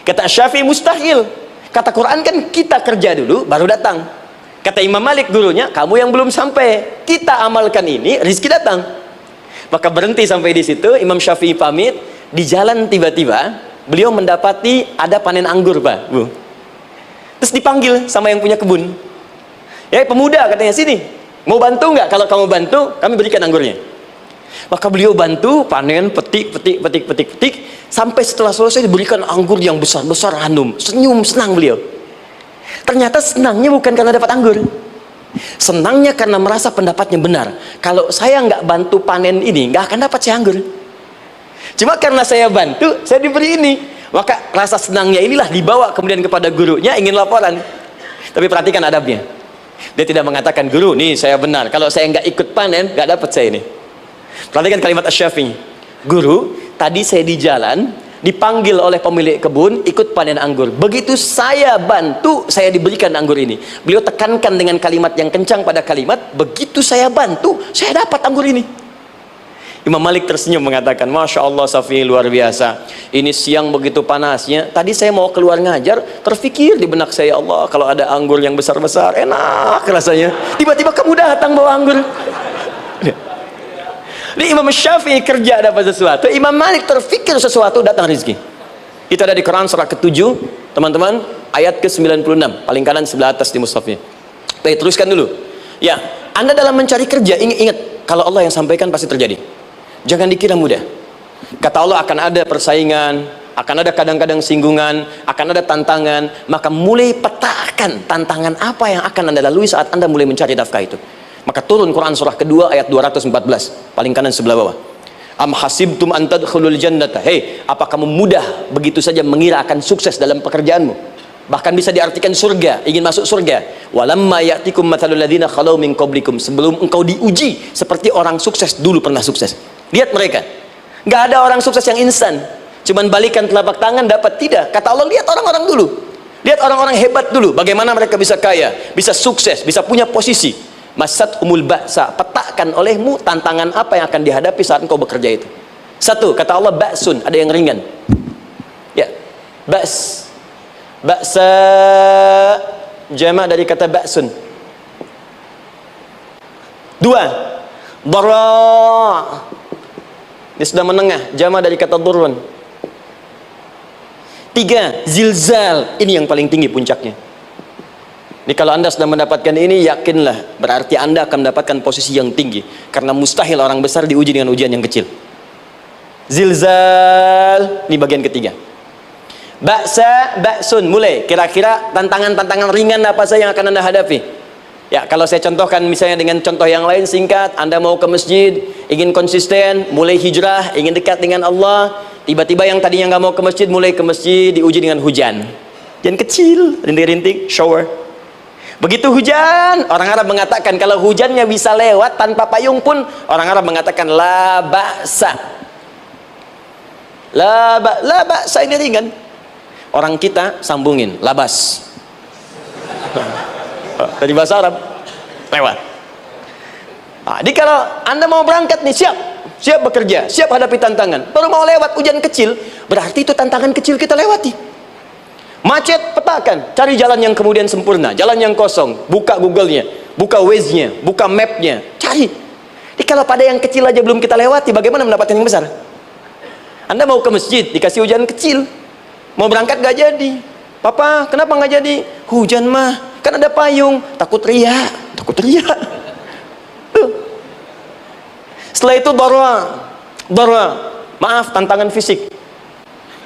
Kata Syafi'i, mustahil. Kata Quran kan kita kerja dulu baru datang. Kata Imam Malik gurunya, kamu yang belum sampai, kita amalkan ini, rizki datang. Maka berhenti sampai di situ. Imam Syafi'i pamit. Di jalan tiba-tiba beliau mendapati ada panen anggur, Pak, Bu. Terus dipanggil sama yang punya kebun. Ya, pemuda, katanya, sini, mau bantu nggak? Kalau kamu bantu, kami berikan anggurnya. Maka beliau bantu, panen, petik, sampai setelah selesai diberikan anggur yang besar-besar, hanum, senyum, senang beliau. Ternyata senangnya bukan karena dapat anggur, senangnya karena merasa pendapatnya benar. Kalau saya nggak bantu panen ini, nggak akan dapat saya anggur. Cuma karena saya bantu, saya diberi ini. Maka rasa senangnya inilah dibawa kemudian kepada gurunya, ingin laporan. Tapi perhatikan adabnya. Dia tidak mengatakan, guru, nih saya benar, kalau saya nggak ikut panen, nggak dapat saya ini. Perhatikan kalimat Asy-Syafi'i, guru, tadi saya di jalan, dipanggil oleh pemilik kebun, ikut panen anggur. Begitu saya bantu, saya diberikan anggur ini. Beliau tekankan dengan kalimat yang kencang pada kalimat, begitu saya bantu, saya dapat anggur ini. Imam Malik tersenyum mengatakan, Masya Allah Syafi'i, luar biasa. Ini siang begitu panasnya, tadi saya mau keluar ngajar, terfikir di benak saya, Allah, kalau ada anggur yang besar-besar, enak rasanya. Tiba-tiba kamu datang bawa anggur. Ini Imam Syafi'i kerja dapat sesuatu, Imam Malik terfikir sesuatu, datang rezeki. Itu ada di Quran surah ke-7, teman-teman, ayat ke-96, paling kanan sebelah atas di mushafnya. Baik, teruskan dulu. Ya, Anda dalam mencari kerja, ingat, kalau Allah yang sampaikan pasti terjadi. Jangan dikira mudah. Kata Allah, akan ada persaingan, akan ada kadang-kadang singgungan, akan ada tantangan. Maka mulai petakan tantangan apa yang akan Anda lalui saat Anda mulai mencari nafkah itu. Maka turun Quran surah kedua ayat 214, paling kanan sebelah bawah. Am hasibtum an tadkhulul jannata. Hei, apa kamu mudah begitu saja mengira akan sukses dalam pekerjaanmu? Bahkan bisa diartikan surga, ingin masuk surga. Walamma ya'tikum mathalul ladzina khalau min qablikum. Sebelum engkau diuji seperti orang sukses dulu pernah sukses. Lihat mereka. Enggak ada orang sukses yang instan. Cuman balikan telapak tangan dapat, tidak. Kata Allah, lihat orang-orang dulu. Lihat orang-orang hebat dulu, bagaimana mereka bisa kaya, bisa sukses, bisa punya posisi. Masat umul ba'sa, petakan olehmu tantangan apa yang akan dihadapi saat engkau bekerja itu. Satu, kata Allah, ba'sun, ada yang ringan. Ya, ba's. Ba'sa jama' dari kata ba'sun. Dua, dara. Dia sudah menengah, jama' dari kata durun. Tiga, zilzal, ini yang paling tinggi puncaknya. Jadi kalau Anda sudah mendapatkan ini, yakinlah, berarti Anda akan mendapatkan posisi yang tinggi. Karena mustahil orang besar diuji dengan ujian yang kecil. Zilzal, ini bagian ketiga. Ba'sa, ba'sun, mulai. Kira-kira tantangan-tantangan ringan apa saja yang akan Anda hadapi? Ya, kalau saya contohkan misalnya dengan contoh yang lain singkat, Anda mau ke masjid, ingin konsisten, mulai hijrah, ingin dekat dengan Allah. Tiba-tiba yang tadinya nggak mau ke masjid, mulai ke masjid, diuji dengan hujan. Hujan kecil, rintik-rintik, shower. Begitu hujan, orang Arab mengatakan kalau hujannya bisa lewat tanpa payung pun, orang Arab mengatakan la ba'sa. La ba'sa ini ringan. Orang kita sambungin labas. Dari bahasa Arab lewat. Nah, jadi kalau Anda mau berangkat nih, siap bekerja, siap hadapi tantangan, baru mau lewat hujan kecil, berarti itu tantangan kecil kita lewati. Macet, petakan, cari jalan yang kemudian sempurna, jalan yang kosong, buka Google-nya, buka Waze-nya, buka map-nya, cari. Jadi kalau pada yang kecil aja belum kita lewati, bagaimana mendapatkan yang besar? Anda mau ke masjid, dikasih hujan kecil, mau berangkat gak jadi. Papa, kenapa gak jadi? Hujan mah, kan ada payung, takut riak. Tuh. Setelah itu darwa, maaf, tantangan fisik.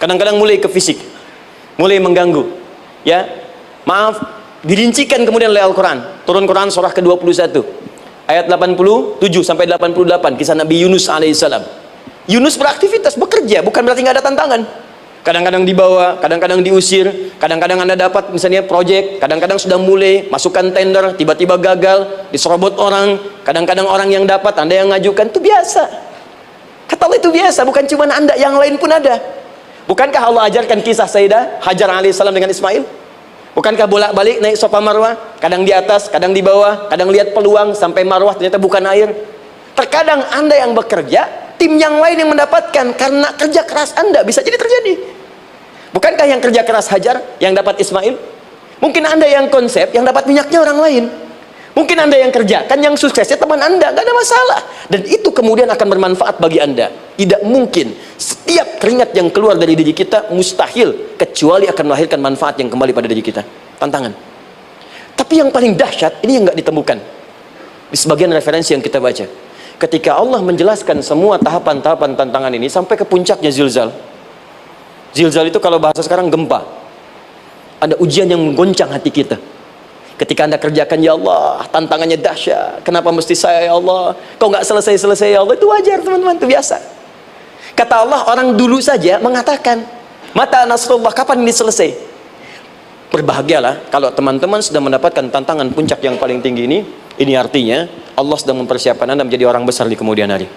Kadang-kadang mulai ke fisik, mulai mengganggu, ya, maaf, dirincikan kemudian oleh Al-Quran. Turun Quran surah ke-21 ayat 87 sampai 88, kisah Nabi Yunus alaihissalam. Yunus beraktivitas, bekerja, bukan berarti nggak ada tantangan. Kadang-kadang dibawa, kadang-kadang diusir, kadang-kadang Anda dapat misalnya proyek, kadang-kadang sudah mulai masukkan tender, tiba-tiba gagal, diserobot orang, kadang-kadang orang yang dapat, Anda yang ngajukan, itu biasa. Kata Allah itu biasa, bukan cuma Anda, yang lain pun ada. Bukankah Allah ajarkan kisah Sayyidah Hajar alaihissalam dengan Ismail? Bukankah bolak-balik naik Safa Marwah, kadang di atas, kadang di bawah, kadang lihat peluang sampai Marwah ternyata bukan air. Terkadang Anda yang bekerja, tim yang lain yang mendapatkan karena kerja keras Anda, bisa jadi terjadi. Bukankah yang kerja keras Hajar yang dapat Ismail? Mungkin Anda yang konsep, yang dapat minyaknya orang lain. Mungkin Anda yang kerjakan, yang suksesnya teman Anda, gak ada masalah. Dan itu kemudian akan bermanfaat bagi Anda. Tidak mungkin setiap keringat yang keluar dari diri kita mustahil, kecuali akan melahirkan manfaat yang kembali pada diri kita. Tantangan. Tapi yang paling dahsyat, ini yang gak ditemukan di sebagian referensi yang kita baca. Ketika Allah menjelaskan semua tahapan-tahapan tantangan ini sampai ke puncaknya zilzal. Zilzal itu kalau bahasa sekarang gempa. Ada ujian yang menggoncang hati kita. Ketika Anda kerjakan, ya Allah, tantangannya dahsyat. Kenapa mesti saya, ya Allah? Kau nggak selesai-selesai, ya Allah. Itu wajar, teman-teman, itu biasa. Kata Allah, orang dulu saja mengatakan, mata nasrullah, kapan ini selesai? Berbahagialah kalau teman-teman sudah mendapatkan tantangan puncak yang paling tinggi ini. Ini artinya Allah sedang mempersiapkan Anda menjadi orang besar di kemudian hari.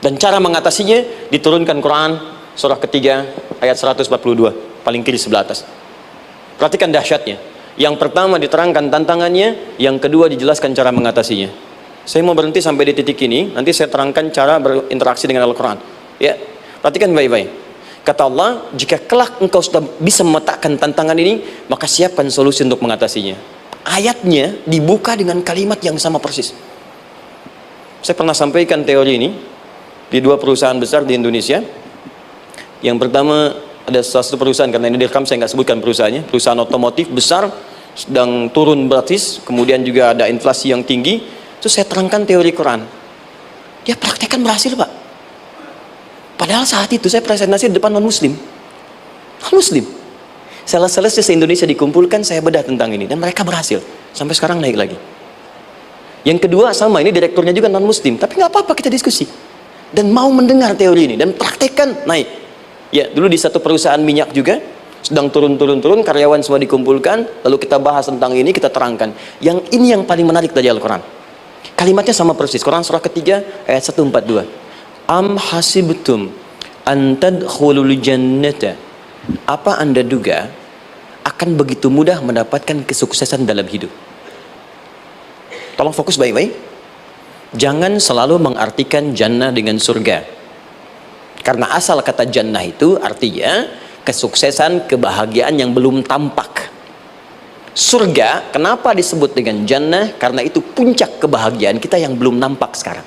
Dan cara mengatasinya diturunkan Quran surah ketiga ayat 142, paling kiri sebelah atas. Perhatikan dahsyatnya. Yang pertama diterangkan tantangannya, yang kedua dijelaskan cara mengatasinya. Saya mau berhenti sampai di titik ini, nanti saya terangkan cara berinteraksi dengan Al-Quran. Ya, perhatikan baik-baik. Kata Allah, jika kelak engkau sudah bisa memetakan tantangan ini, maka siapkan solusi untuk mengatasinya. Ayatnya dibuka dengan kalimat yang sama persis. Saya pernah sampaikan teori ini di dua perusahaan besar di Indonesia. Yang pertama, ada salah satu perusahaan, karena ini direkam saya nggak sebutkan perusahaannya, perusahaan otomotif besar, sedang turun gratis, kemudian juga ada inflasi yang tinggi. Terus saya terangkan teori Quran, dia praktekkan berhasil, Pak. Padahal saat itu saya presentasi di depan non-muslim, sales-sales se-Indonesia dikumpulkan, saya bedah tentang ini, dan mereka berhasil, sampai sekarang naik lagi. Yang kedua sama, ini direkturnya juga non-muslim, tapi nggak apa-apa, kita diskusi dan mau mendengar teori ini dan praktekkan, naik. Ya, dulu di satu perusahaan minyak juga sedang turun, karyawan semua dikumpulkan, lalu kita bahas tentang ini, kita terangkan. Yang ini yang paling menarik dari Al-Quran. Kalimatnya sama persis. Quran surah ketiga ayat 142. Am hasibtum an tadkhulul jannata. Apa Anda duga akan begitu mudah mendapatkan kesuksesan dalam hidup? Tolong fokus baik-baik. Jangan selalu mengartikan jannah dengan surga. Karena asal kata jannah itu artinya kesuksesan, kebahagiaan yang belum tampak. Surga, kenapa disebut dengan jannah? Karena itu puncak kebahagiaan kita yang belum nampak sekarang.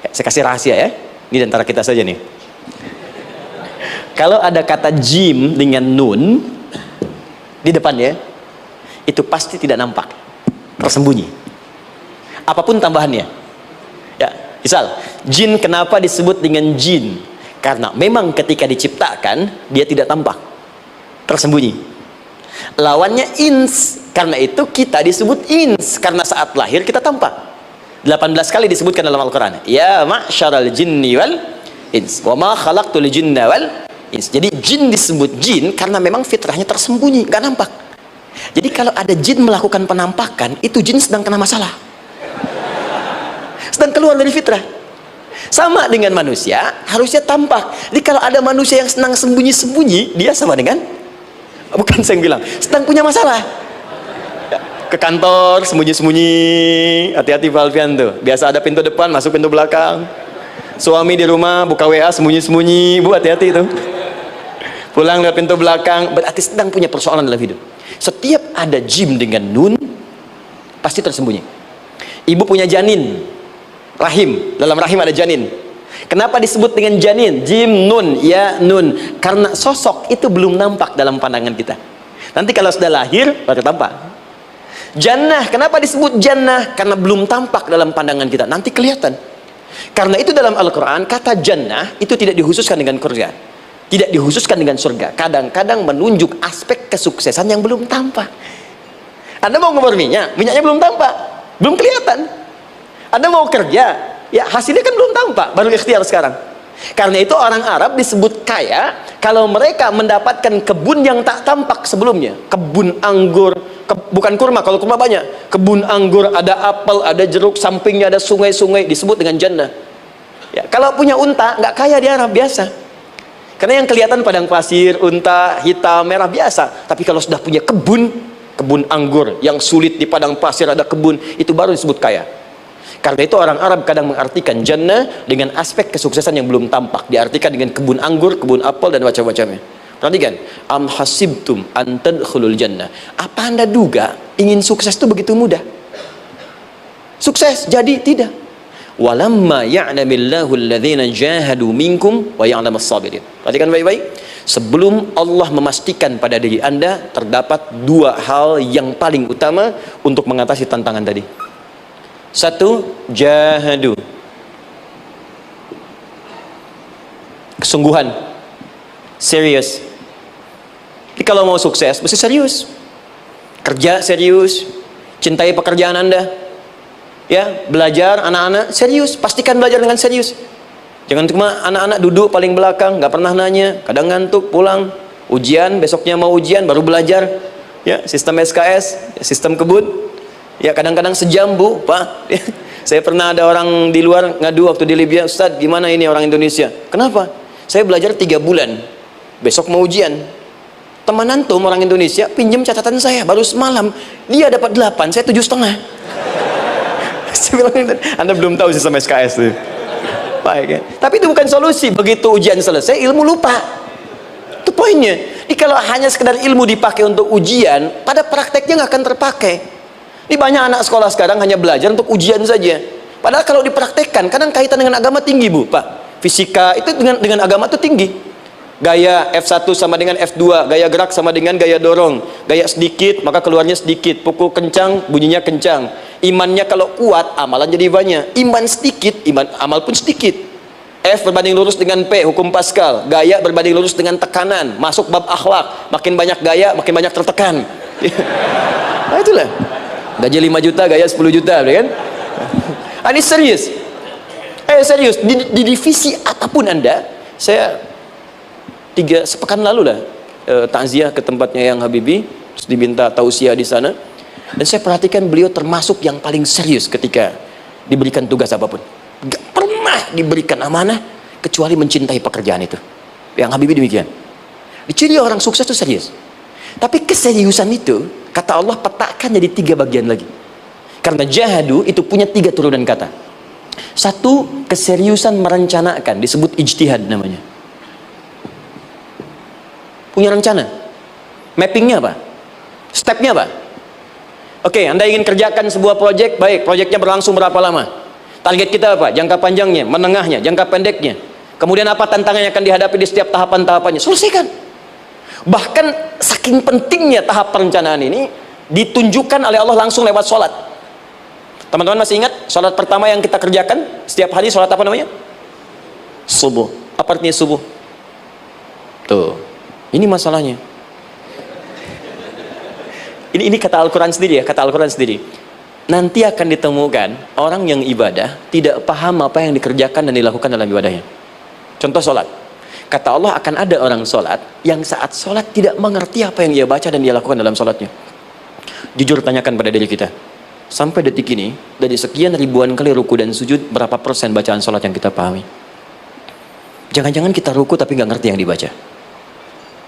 Ya, saya kasih rahasia ya, ini antara kita saja nih. Kalau ada kata jim dengan nun di depannya, itu pasti tidak nampak, tersembunyi. Apapun tambahannya. Ya, misal, jin kenapa disebut dengan jin? Karena memang ketika diciptakan, dia tidak tampak, tersembunyi. Lawannya ins, karena itu kita disebut ins, karena saat lahir kita tampak. 18 kali disebutkan dalam Al-Quran. Ya ma'syaral jinni wal ins, wa ma khalaqtul jinna wal ins. Jadi jin disebut jin karena memang fitrahnya tersembunyi, gak nampak. Jadi kalau ada jin melakukan penampakan, itu jin sedang kena masalah, sedang keluar dari fitrah. Sama dengan manusia, harusnya tampak. Jadi kalau ada manusia yang senang sembunyi-sembunyi, dia sama dengan, bukan saya yang bilang, sedang punya masalah. Ke kantor sembunyi-sembunyi, hati-hati Pak Alfian tuh. Biasa ada pintu depan, masuk pintu belakang. Suami di rumah buka WA sembunyi-sembunyi, Bu, hati-hati itu. Pulang lewat pintu belakang, berarti sedang punya persoalan dalam hidup. Setiap ada jim dengan nun, pasti tersembunyi. Ibu punya janin, rahim, dalam rahim ada janin. Kenapa disebut dengan janin? Jim, nun, ya, nun. Karena sosok itu belum nampak dalam pandangan kita. Nanti kalau sudah lahir, baru tampak. Jannah, kenapa disebut jannah? Karena belum tampak dalam pandangan kita, nanti kelihatan. Karena itu dalam Al-Quran, kata jannah itu tidak dikhususkan dengan surga, tidak dikhususkan dengan surga. Kadang-kadang menunjuk aspek kesuksesan yang belum tampak. Anda mau ngomor minyak, minyaknya belum tampak, belum kelihatan. Anda mau kerja, ya hasilnya kan belum tampak, baru ikhtiar sekarang. Karena itu orang Arab disebut kaya kalau mereka mendapatkan kebun yang tak tampak sebelumnya. Kebun anggur, bukan kurma, kalau kurma banyak. Kebun anggur, ada apel, ada jeruk, sampingnya ada sungai-sungai, disebut dengan jannah. Ya, kalau punya unta, nggak kaya di Arab, biasa. Karena yang kelihatan padang pasir, unta, hitam, merah, biasa. Tapi kalau sudah punya kebun, kebun anggur yang sulit di padang pasir ada kebun, itu baru disebut kaya. Karena itu orang Arab kadang mengartikan jannah dengan aspek kesuksesan yang belum tampak, diartikan dengan kebun anggur, kebun apel, dan macam-macamnya. Perhatikan, am hasibtum an tadkhulul jannah. Apa Anda duga ingin sukses itu begitu mudah? Sukses jadi tidak. Walamma ya'lamillahu alladhina jahadu minkum wa ya'lamas sabirin. Perhatikan baik-baik. Sebelum Allah memastikan pada diri Anda terdapat dua hal yang paling utama untuk mengatasi tantangan tadi. Satu, jahadu, kesungguhan, serius. Jadi kalau mau sukses mesti serius, kerja serius, cintai pekerjaan Anda, ya, belajar anak-anak serius, pastikan belajar dengan serius. Jangan cuma anak-anak duduk paling belakang, nggak pernah nanya, kadang ngantuk, pulang, ujian, besoknya mau ujian baru belajar, ya, sistem SKS, sistem kebut. Ya, kadang-kadang sejam, Bu, Pak. Saya pernah ada orang di luar ngadu waktu di Libya, Ustadz, gimana ini orang Indonesia? Kenapa? Saya belajar 3 bulan, besok mau ujian. Teman antum orang Indonesia pinjam catatan saya, baru semalam dia dapat 8, saya 7,5. Saya bilang, Anda belum tahu sistem SKS tuh. Baik, ya. Tapi itu bukan solusi. Begitu ujian selesai, ilmu lupa. Itu poinnya. Jadi kalau hanya sekedar ilmu dipakai untuk ujian, pada prakteknya nggak akan terpakai. Ini banyak anak sekolah sekarang hanya belajar untuk ujian saja. Padahal kalau dipraktekkan, kadang kaitan dengan agama tinggi, Bu, Pak. Fisika itu dengan agama itu tinggi. Gaya F1 sama dengan F2, gaya gerak sama dengan gaya dorong. Gaya sedikit, maka keluarnya sedikit. Pukul kencang, bunyinya kencang. Imannya kalau kuat, amalan jadi banyak. Iman sedikit, amal pun sedikit. F berbanding lurus dengan P, hukum Pascal. Gaya berbanding lurus dengan tekanan. Masuk bab akhlak. Makin banyak gaya, makin banyak tertekan. Nah, itulah. Gaji 5 juta, gaya 10 juta, kan? Ini serius. Serius. Di divisi apapun Anda, saya 3 sepekan lalu lah takziah ke tempatnya yang Habibie, terus diminta tausiah di sana, dan saya perhatikan beliau termasuk yang paling serius ketika diberikan tugas apapun. Gak pernah diberikan amanah kecuali mencintai pekerjaan itu. Yang Habibie demikian. Diciri orang sukses itu serius. Tapi keseriusan itu, kata Allah, petakan jadi 3 bagian lagi. Karena jahadu itu punya 3 turunan kata. Satu, keseriusan merencanakan, disebut ijtihad namanya. Punya rencana. Mappingnya apa? Stepnya apa? Oke, Anda ingin kerjakan sebuah proyek, baik, proyeknya berlangsung berapa lama? Target kita apa? Jangka panjangnya, menengahnya, jangka pendeknya. Kemudian apa tantangan yang akan dihadapi di setiap tahapan-tahapannya? Selesaikan. Bahkan saking pentingnya tahap perencanaan ini ditunjukkan oleh Allah langsung lewat sholat. Teman-teman masih ingat sholat pertama yang kita kerjakan setiap hari, sholat apa namanya? Subuh. Apa artinya subuh? Tuh, ini masalahnya. Ini kata Al-Quran sendiri, ya, kata Al-Quran sendiri. Nanti akan ditemukan orang yang ibadah tidak paham apa yang dikerjakan dan dilakukan dalam ibadahnya. Contoh sholat. Kata Allah, akan ada orang sholat yang saat sholat tidak mengerti apa yang ia baca dan dia lakukan dalam sholatnya. Jujur tanyakan pada diri kita, sampai detik ini, dari sekian ribuan kali ruku dan sujud, berapa persen bacaan sholat yang kita pahami? Jangan-jangan kita ruku tapi nggak ngerti yang dibaca.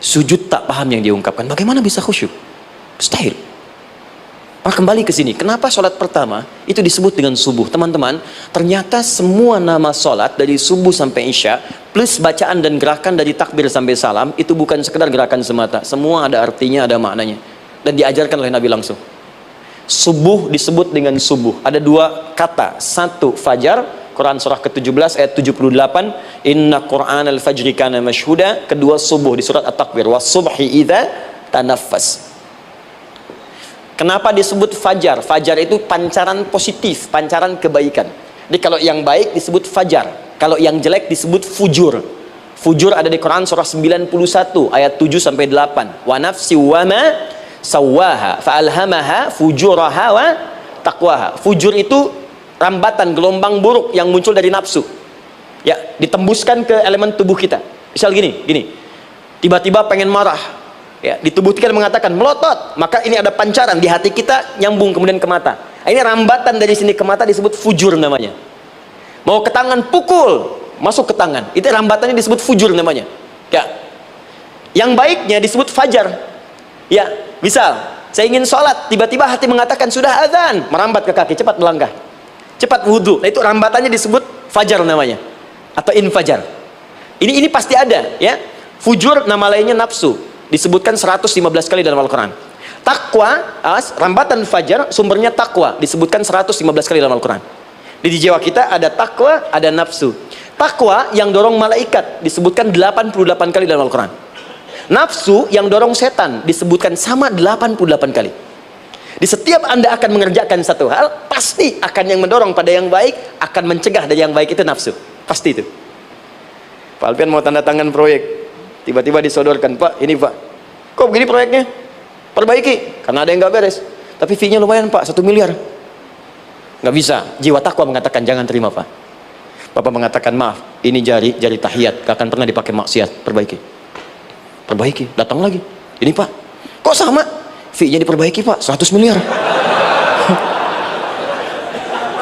Sujud tak paham yang diungkapkan. Bagaimana bisa khusyuk? Mustahil. Maka kembali ke sini, kenapa sholat pertama itu disebut dengan subuh? Teman-teman, ternyata semua nama sholat dari subuh sampai isya, plus bacaan dan gerakan dari takbir sampai salam, itu bukan sekedar gerakan semata. Semua ada artinya, ada maknanya. Dan diajarkan oleh Nabi langsung. Subuh disebut dengan subuh. Ada dua kata. Satu, fajar. Quran surah ke-17 ayat 78. Inna Qur'an al-fajri kana mashhuda. Kedua, subuh di surat At-Takbir. Was subhi idza tanaffas. Kenapa disebut fajar? Fajar itu pancaran positif, pancaran kebaikan. Jadi kalau yang baik disebut fajar. Kalau yang jelek disebut fujur. Fujur ada di Quran surah 91 ayat 7 sampai 8. Wa nafsi wa ma sawaha fa'alhamaha fujuraha wa taqwaha. Fujur itu rambatan, gelombang buruk yang muncul dari nafsu. Ya, ditembuskan ke elemen tubuh kita. Misal gini. Tiba-tiba pengen marah. Ya, di tubuh kita mengatakan melotot, maka ini ada pancaran di hati kita nyambung kemudian ke mata. Ini rambatan dari sini ke mata disebut fujur namanya. Mau ke tangan pukul, masuk ke tangan. Itu rambatannya disebut fujur namanya. Ya. Yang baiknya disebut fajar. Ya, misal saya ingin sholat, tiba-tiba hati mengatakan sudah azan, merambat ke kaki, cepat melangkah, cepat wudhu. Nah, itu rambatannya disebut fajar namanya, atau infajar. Ini pasti ada, ya. Fujur nama lainnya nafsu, disebutkan 115 kali dalam Al-Quran. Takwa, rambatan fajar, sumbernya takwa, disebutkan 115 kali dalam Al-Quran. Di jiwa kita ada takwa, ada nafsu. Takwa yang dorong malaikat disebutkan 88 kali dalam Al-Quran. Nafsu yang dorong setan disebutkan sama 88 kali. Di setiap Anda akan mengerjakan satu hal, pasti akan yang mendorong pada yang baik, akan mencegah dari yang baik itu nafsu. Pasti itu. Pak Alpian mau tanda tangan proyek, tiba-tiba disodorkan, Pak, ini Pak, kok begini proyeknya? Perbaiki, karena ada yang nggak beres. Tapi fee-nya lumayan Pak, 1 miliar. Nggak bisa. Jiwa takwa mengatakan jangan terima Pak. Bapak mengatakan maaf, ini jari tahiyat, gak akan pernah dipakai maksiat. Perbaiki, datang lagi. Ini Pak, kok sama? Fee-nya diperbaiki Pak, 100 miliar.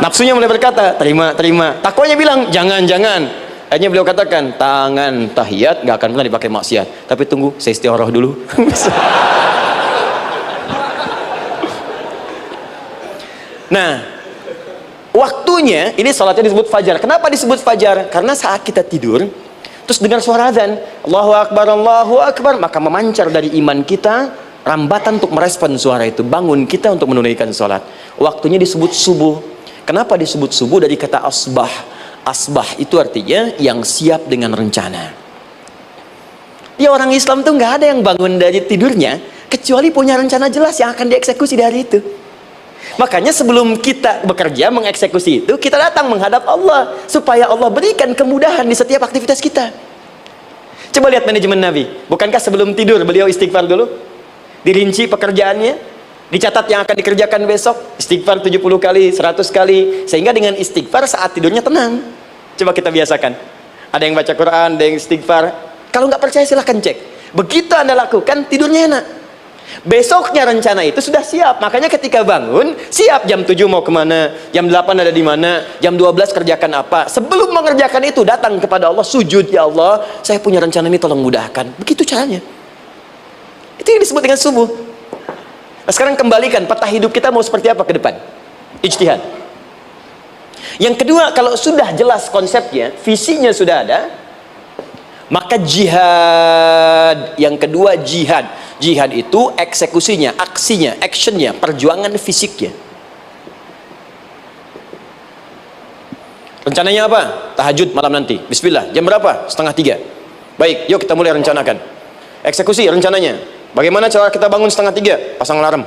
Nafsunya mulai berkata, terima. Takwanya bilang, jangan. Akhirnya beliau katakan, tangan tahiyat gak akan pernah dipakai maksiat. Tapi tunggu, saya istighfarah dulu. Nah, waktunya, ini salatnya disebut fajar. Kenapa disebut fajar? Karena saat kita tidur, terus dengar suara azan, Allahu Akbar, maka memancar dari iman kita rambatan untuk merespon suara itu, bangun kita untuk menunaikan salat. Waktunya disebut subuh. Kenapa disebut subuh? Dari kata asbah. Asbah itu artinya yang siap dengan rencana. Ya, orang Islam tuh nggak ada yang bangun dari tidurnya kecuali punya rencana jelas yang akan dieksekusi di hari itu. Makanya sebelum kita bekerja mengeksekusi itu, kita datang menghadap Allah supaya Allah berikan kemudahan di setiap aktivitas kita. Coba lihat manajemen Nabi. Bukankah sebelum tidur beliau istighfar dulu? Dirinci pekerjaannya, dicatat yang akan dikerjakan besok, istighfar 70 kali, 100 kali, sehingga dengan istighfar saat tidurnya tenang. Coba kita biasakan. Ada yang baca Quran, ada yang istighfar. Kalau nggak percaya silahkan cek. Begitu Anda lakukan, tidurnya enak. Besoknya rencana itu sudah siap. Makanya ketika bangun, siap jam 7 mau kemana, jam 8 ada di mana, jam 12 kerjakan apa. Sebelum mengerjakan itu, datang kepada Allah, sujud, ya Allah, saya punya rencana ini, tolong mudahkan. Begitu caranya. Itu yang disebut dengan subuh. Nah, sekarang kembalikan, peta hidup kita mau seperti apa ke depan? Ijtihad. Yang kedua, kalau sudah jelas konsepnya, visinya sudah ada, maka jihad. Yang kedua, jihad. Jihad itu eksekusinya, aksinya, actionnya, perjuangan fisiknya. Rencananya apa? Tahajud malam nanti. Bismillah. Jam berapa? 2:30. Baik, yuk kita mulai rencanakan. Eksekusi rencananya. Bagaimana cara kita bangun 2:30? Pasang alarm.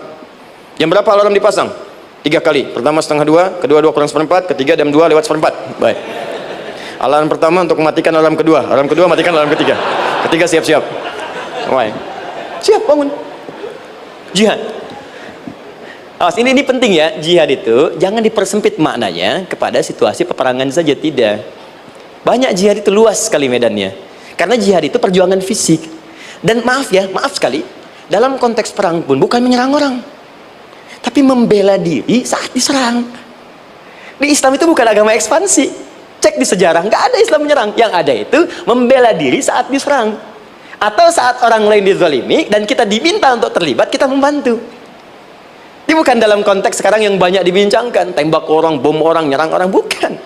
Jam berapa alarm dipasang? 3 kali. Pertama 1:30, kedua 2:45, ketiga jam 2 lewat 1:45. Baik. Alarm pertama untuk mematikan alarm kedua. Alarm kedua matikan alarm ketiga. Ketiga siap-siap. Baik. Siap bangun. Jihad. Awas, ini penting ya. Jihad itu jangan dipersempit maknanya kepada situasi peperangan saja, tidak. Banyak jihad itu luas sekali medannya. Karena jihad itu perjuangan fisik. Dan maaf sekali, dalam konteks perang pun bukan menyerang orang. tapi membela diri saat diserang. Di Islam itu bukan agama ekspansi. Cek di sejarah, nggak ada Islam menyerang. Yang ada itu membela diri saat diserang. Atau saat orang lain dizalimi dan kita diminta untuk terlibat, kita membantu. Ini bukan dalam konteks sekarang yang banyak dibincangkan, tembak orang, bom orang, nyerang orang, bukan.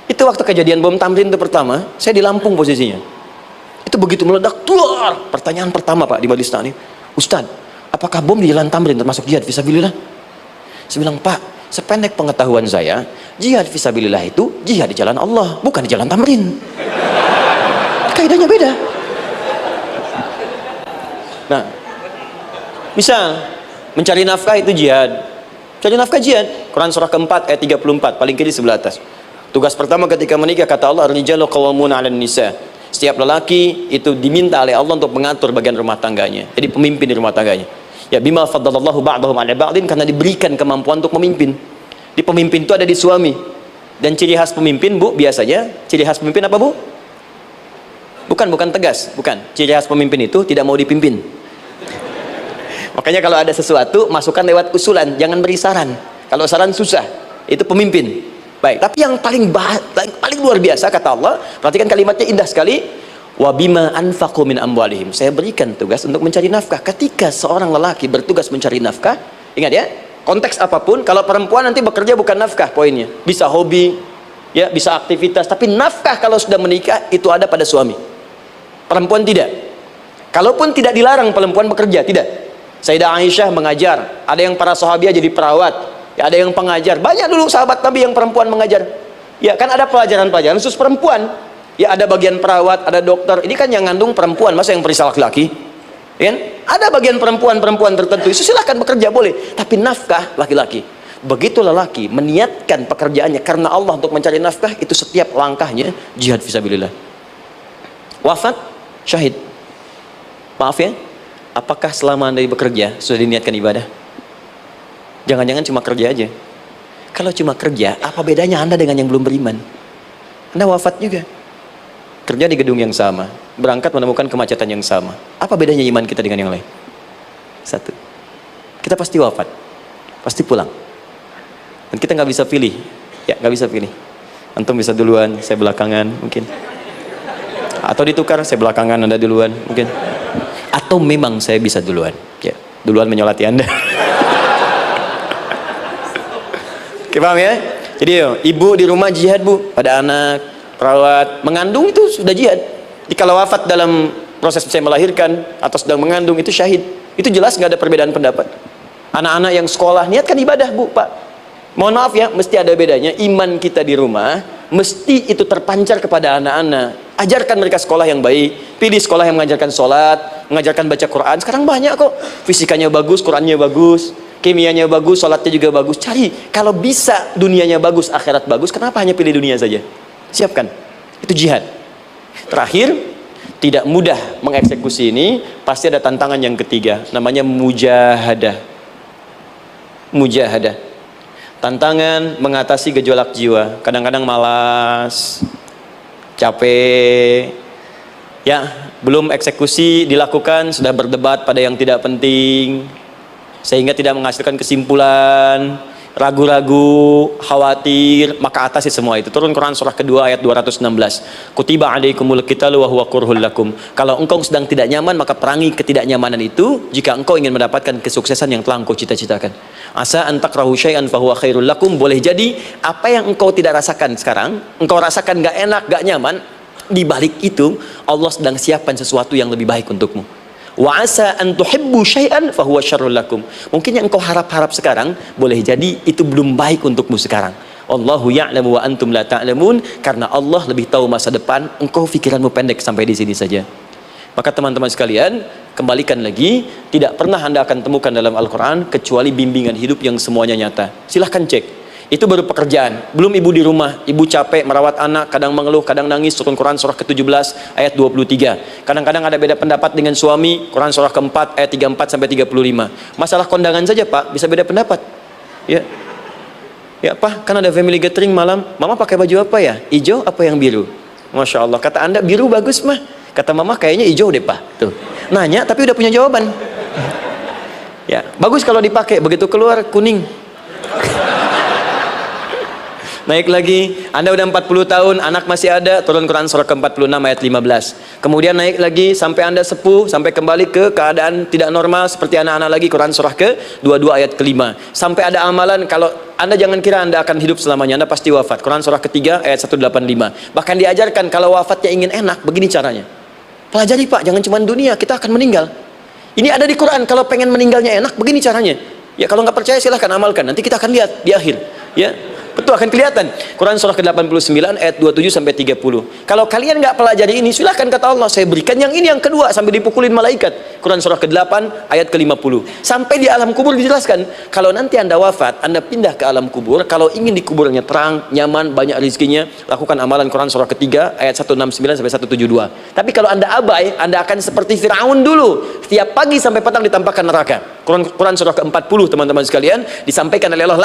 Itu waktu kejadian bom Tamrin itu pertama, saya di Lampung posisinya. Itu begitu meledak, tuar. Pertanyaan pertama Pak di Majelis Taklim, Ustaz, apakah bom di Jalan Tamrin termasuk jihad fisabilillah? Saya bilang, Pak, sependek pengetahuan saya, jihad fisabilillah itu jihad di jalan Allah, bukan di Jalan Tamrin. Kaidahnya beda. Nah, misal mencari nafkah itu jihad. Cari nafkah jihad. Quran surah keempat ayat 34, paling kiri sebelah atas. Tugas pertama ketika menikah, kata Allah, ar-rijalu qawwamuna 'alan nisa. Setiap lelaki itu diminta oleh Allah untuk mengatur bagian rumah tangganya. Jadi pemimpin di rumah tangganya. Ya bima faddalallahu ba'dahum 'ala ba'din, karena diberikan kemampuan untuk memimpin. Di pemimpin itu ada di suami. Dan ciri khas pemimpin, Bu, biasanya ciri khas pemimpin apa, Bu? Bukan tegas, bukan. Ciri khas pemimpin itu tidak mau dipimpin. Makanya kalau ada sesuatu, masukkan lewat usulan, jangan beri saran. Kalau saran susah, itu pemimpin. Baik, tapi yang paling luar biasa kata Allah, perhatikan kalimatnya indah sekali. Wa bima anfaqu min amwalihim. Saya berikan tugas untuk mencari nafkah. Ketika seorang lelaki bertugas mencari nafkah, ingat ya, konteks apapun, kalau perempuan nanti bekerja bukan nafkah poinnya. Bisa hobi, ya, bisa aktivitas, tapi nafkah kalau sudah menikah itu ada pada suami. Perempuan tidak. Kalaupun tidak dilarang perempuan bekerja, tidak. Sayyidah Aisyah mengajar, ada yang para sahabiah jadi perawat, ya, ada yang pengajar. Banyak dulu sahabat Nabi yang perempuan mengajar. Ya, kan ada pelajaran-pelajaran khusus perempuan. Ya, ada bagian perawat, ada dokter. Ini kan yang ngandung perempuan, masa yang periksa laki-laki? Ya, ada bagian perempuan tertentu. Itu silahkan bekerja, boleh. Tapi nafkah laki-laki. Begitu lelaki meniatkan pekerjaannya karena Allah untuk mencari nafkah, itu setiap langkahnya jihad fisabilillah. Wafat, syahid. Maaf ya, apakah selama Anda bekerja sudah diniatkan ibadah? Jangan-jangan cuma kerja aja. Kalau cuma kerja, apa bedanya Anda dengan yang belum beriman? Anda wafat juga, kerja di gedung yang sama, berangkat menemukan kemacetan yang sama. Apa bedanya iman kita dengan yang lain? Satu, kita pasti wafat, pasti pulang, dan kita nggak bisa pilih. Ya, nggak bisa pilih. Antum bisa duluan, saya belakangan mungkin. Atau ditukar, saya belakangan, Anda duluan mungkin. Atau memang saya bisa duluan, ya, duluan menyolati Anda. Oke, paham ya? Jadi ibu di rumah jihad, Bu, pada anak, perawat, mengandung itu sudah jihad. Jadi kalau wafat dalam proses saya melahirkan atau sedang mengandung itu syahid. Itu jelas nggak ada perbedaan pendapat. Anak-anak yang sekolah niatkan ibadah, Bu, Pak. Mohon maaf ya, mesti ada bedanya. Iman kita di rumah mesti itu terpancar kepada anak-anak. Ajarkan mereka sekolah yang baik. Pilih sekolah yang mengajarkan sholat, mengajarkan baca Quran. Sekarang banyak kok. Fisikanya bagus, Qurannya bagus, kimianya bagus, sholatnya juga bagus. Cari. Kalau bisa dunianya bagus, akhirat bagus, kenapa hanya pilih dunia saja? Siapkan. Itu jihad. Terakhir, tidak mudah mengeksekusi ini. Pasti ada tantangan yang ketiga. Namanya mujahadah. Mujahadah. Tantangan mengatasi gejolak jiwa. Kadang-kadang malas, capek, ya, belum eksekusi dilakukan, sudah berdebat pada yang tidak penting, sehingga tidak menghasilkan kesimpulan, ragu-ragu, khawatir, maka atasi semua itu. Turun Quran surah kedua ayat 216. Kutiba alaikumul qitalu wa huwa kurhul lakum. Kalau engkau sedang tidak nyaman, maka perangi ketidaknyamanan itu jika engkau ingin mendapatkan kesuksesan yang telah engkau cita-citakan. Asa an takrahu syai'an fa huwa khairul lakum. Boleh jadi apa yang engkau tidak rasakan sekarang, engkau rasakan gak enak, gak nyaman, di balik itu Allah sedang siapkan sesuatu yang lebih baik untukmu. Wa asa an tuhibbu syai'an fa huwa syarrul lakum. Mungkin yang engkau harap-harap sekarang boleh jadi itu belum baik untukmu sekarang. Allahu ya'lamu wa antum la ta'lamun. Karena Allah lebih tahu masa depan, engkau pikiranmu pendek sampai di sini saja. Maka teman-teman sekalian, kembalikan lagi, tidak pernah Anda akan temukan dalam Al-Quran kecuali bimbingan hidup yang semuanya nyata. Silahkan cek. Itu baru pekerjaan. Belum ibu di rumah, ibu capek merawat anak, kadang mengeluh, kadang nangis. Turun Quran surah ke-17 ayat 23. Kadang-kadang ada beda pendapat dengan suami. Quran surah ke-4 ayat 34 sampai 35. Masalah kondangan saja, Pak, bisa beda pendapat. Ya. Ya, Pak, kan ada family gathering malam. Mama pakai baju apa ya? Hijau apa yang biru? Masya Allah. Kata Anda biru bagus, Mah. Kata Mama kayaknya hijau deh, Pak. Tuh. Nanya tapi udah punya jawaban. Ya, bagus kalau dipakai, begitu keluar kuning. Naik lagi, Anda udah 40 tahun, anak masih ada, turun Quran surah ke-46 ayat 15. Kemudian naik lagi sampai Anda sepuh, sampai kembali ke keadaan tidak normal seperti anak-anak lagi, Quran surah ke-22 ayat ke-5. Sampai ada amalan, kalau Anda jangan kira Anda akan hidup selamanya, Anda pasti wafat. Quran surah ke-3 ayat 185. Bahkan diajarkan kalau wafatnya ingin enak, begini caranya. Pelajari Pak, jangan cuma dunia, kita akan meninggal. Ini ada di Quran, kalau pengen meninggalnya enak, begini caranya. Ya kalau nggak percaya silahkan amalkan, nanti kita akan lihat di akhir. Ya, betul akan kelihatan. Quran surah ke-89 ayat 27 sampai 30. Kalau kalian nggak pelajari ini, silahkan kata Allah, saya berikan yang ini yang kedua sampai dipukulin malaikat. Quran surah ke-8 ayat ke-50. Sampai di alam kubur dijelaskan, kalau nanti Anda wafat, Anda pindah ke alam kubur, kalau ingin di kuburnya terang, nyaman, banyak rezekinya, lakukan amalan Quran surah ke-3 ayat 169 sampai 172. Tapi kalau Anda abai, Anda akan seperti Firaun dulu. Setiap pagi sampai petang ditampakkan neraka. Quran surah ke-40 teman-teman sekalian disampaikan oleh Allah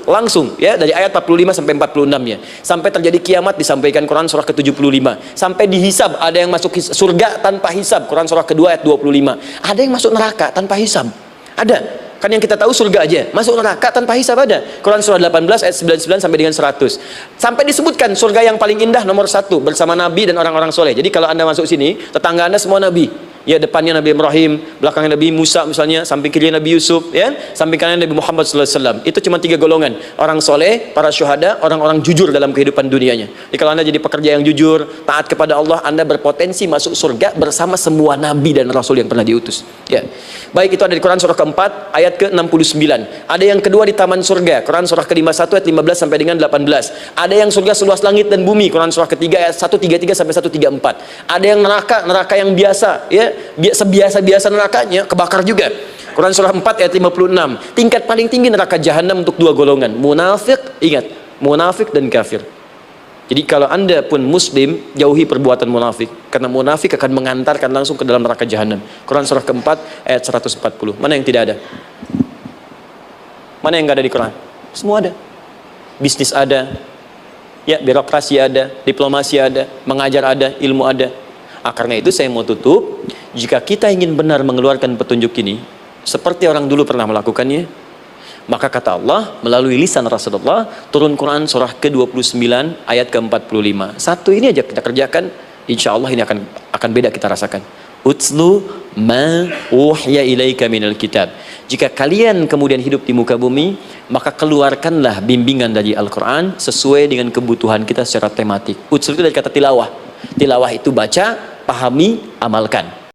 langsung ya, dari ayat 45 sampai 46 ya. Sampai terjadi kiamat disampaikan Quran surah ke-75. Sampai dihisab, ada yang masuk surga tanpa hisab, Quran surah ke-2 ayat 25. Ada yang masuk neraka tanpa hisab. Ada. Kan yang kita tahu surga aja, masuk neraka tanpa hisab ada. Quran surah 18 ayat 99 sampai dengan 100. Sampai disebutkan surga yang paling indah nomor 1 bersama Nabi dan orang-orang soleh. Jadi kalau Anda masuk sini, tetangga Anda semua Nabi. Ya, depannya Nabi Ibrahim, belakangnya Nabi Musa misalnya, samping kiri Nabi Yusuf, ya, samping kanan Nabi Muhammad SAW. Itu cuma 3 golongan: orang soleh, para syuhada, orang-orang jujur dalam kehidupan dunianya. Jadi kalau Anda jadi pekerja yang jujur, taat kepada Allah, Anda berpotensi masuk surga bersama semua Nabi dan Rasul yang pernah diutus. Ya, baik, itu ada di Quran surah ke-4 ayat ke-69. Ada yang kedua di taman surga, Quran surah ke-51 ayat 15 sampai dengan 18. Ada yang surga seluas langit dan bumi, Quran surah ke-3 ayat 133 sampai 134. Ada yang neraka yang biasa, ya, sebiasa-biasa nerakanya kebakar juga. Quran surah 4 ayat 56. Tingkat paling tinggi neraka jahanam untuk 2 golongan, munafik, ingat, munafik dan kafir. Jadi kalau Anda pun muslim, jauhi perbuatan munafik, karena munafik akan mengantarkan langsung ke dalam neraka jahanam. Quran surah ke-4 ayat 140. Mana yang tidak ada? Mana yang nggak ada di Quran? Semua ada. Bisnis ada, ya, birokrasi ada, diplomasi ada, mengajar ada, ilmu ada. Karena itu saya mau tutup, jika kita ingin benar mengeluarkan petunjuk ini seperti orang dulu pernah melakukannya, maka kata Allah melalui lisan Rasulullah, turun Quran surah ke-29 ayat ke-45. Satu ini aja kita kerjakan, insya Allah ini akan beda kita rasakan. Utslu ma uhya ilaika minal kitab. Jika kalian kemudian hidup di muka bumi, maka keluarkanlah bimbingan dari Al-Quran sesuai dengan kebutuhan kita secara tematik. Utslu itu dari kata tilawah. Tilawah itu baca, pahami, amalkan.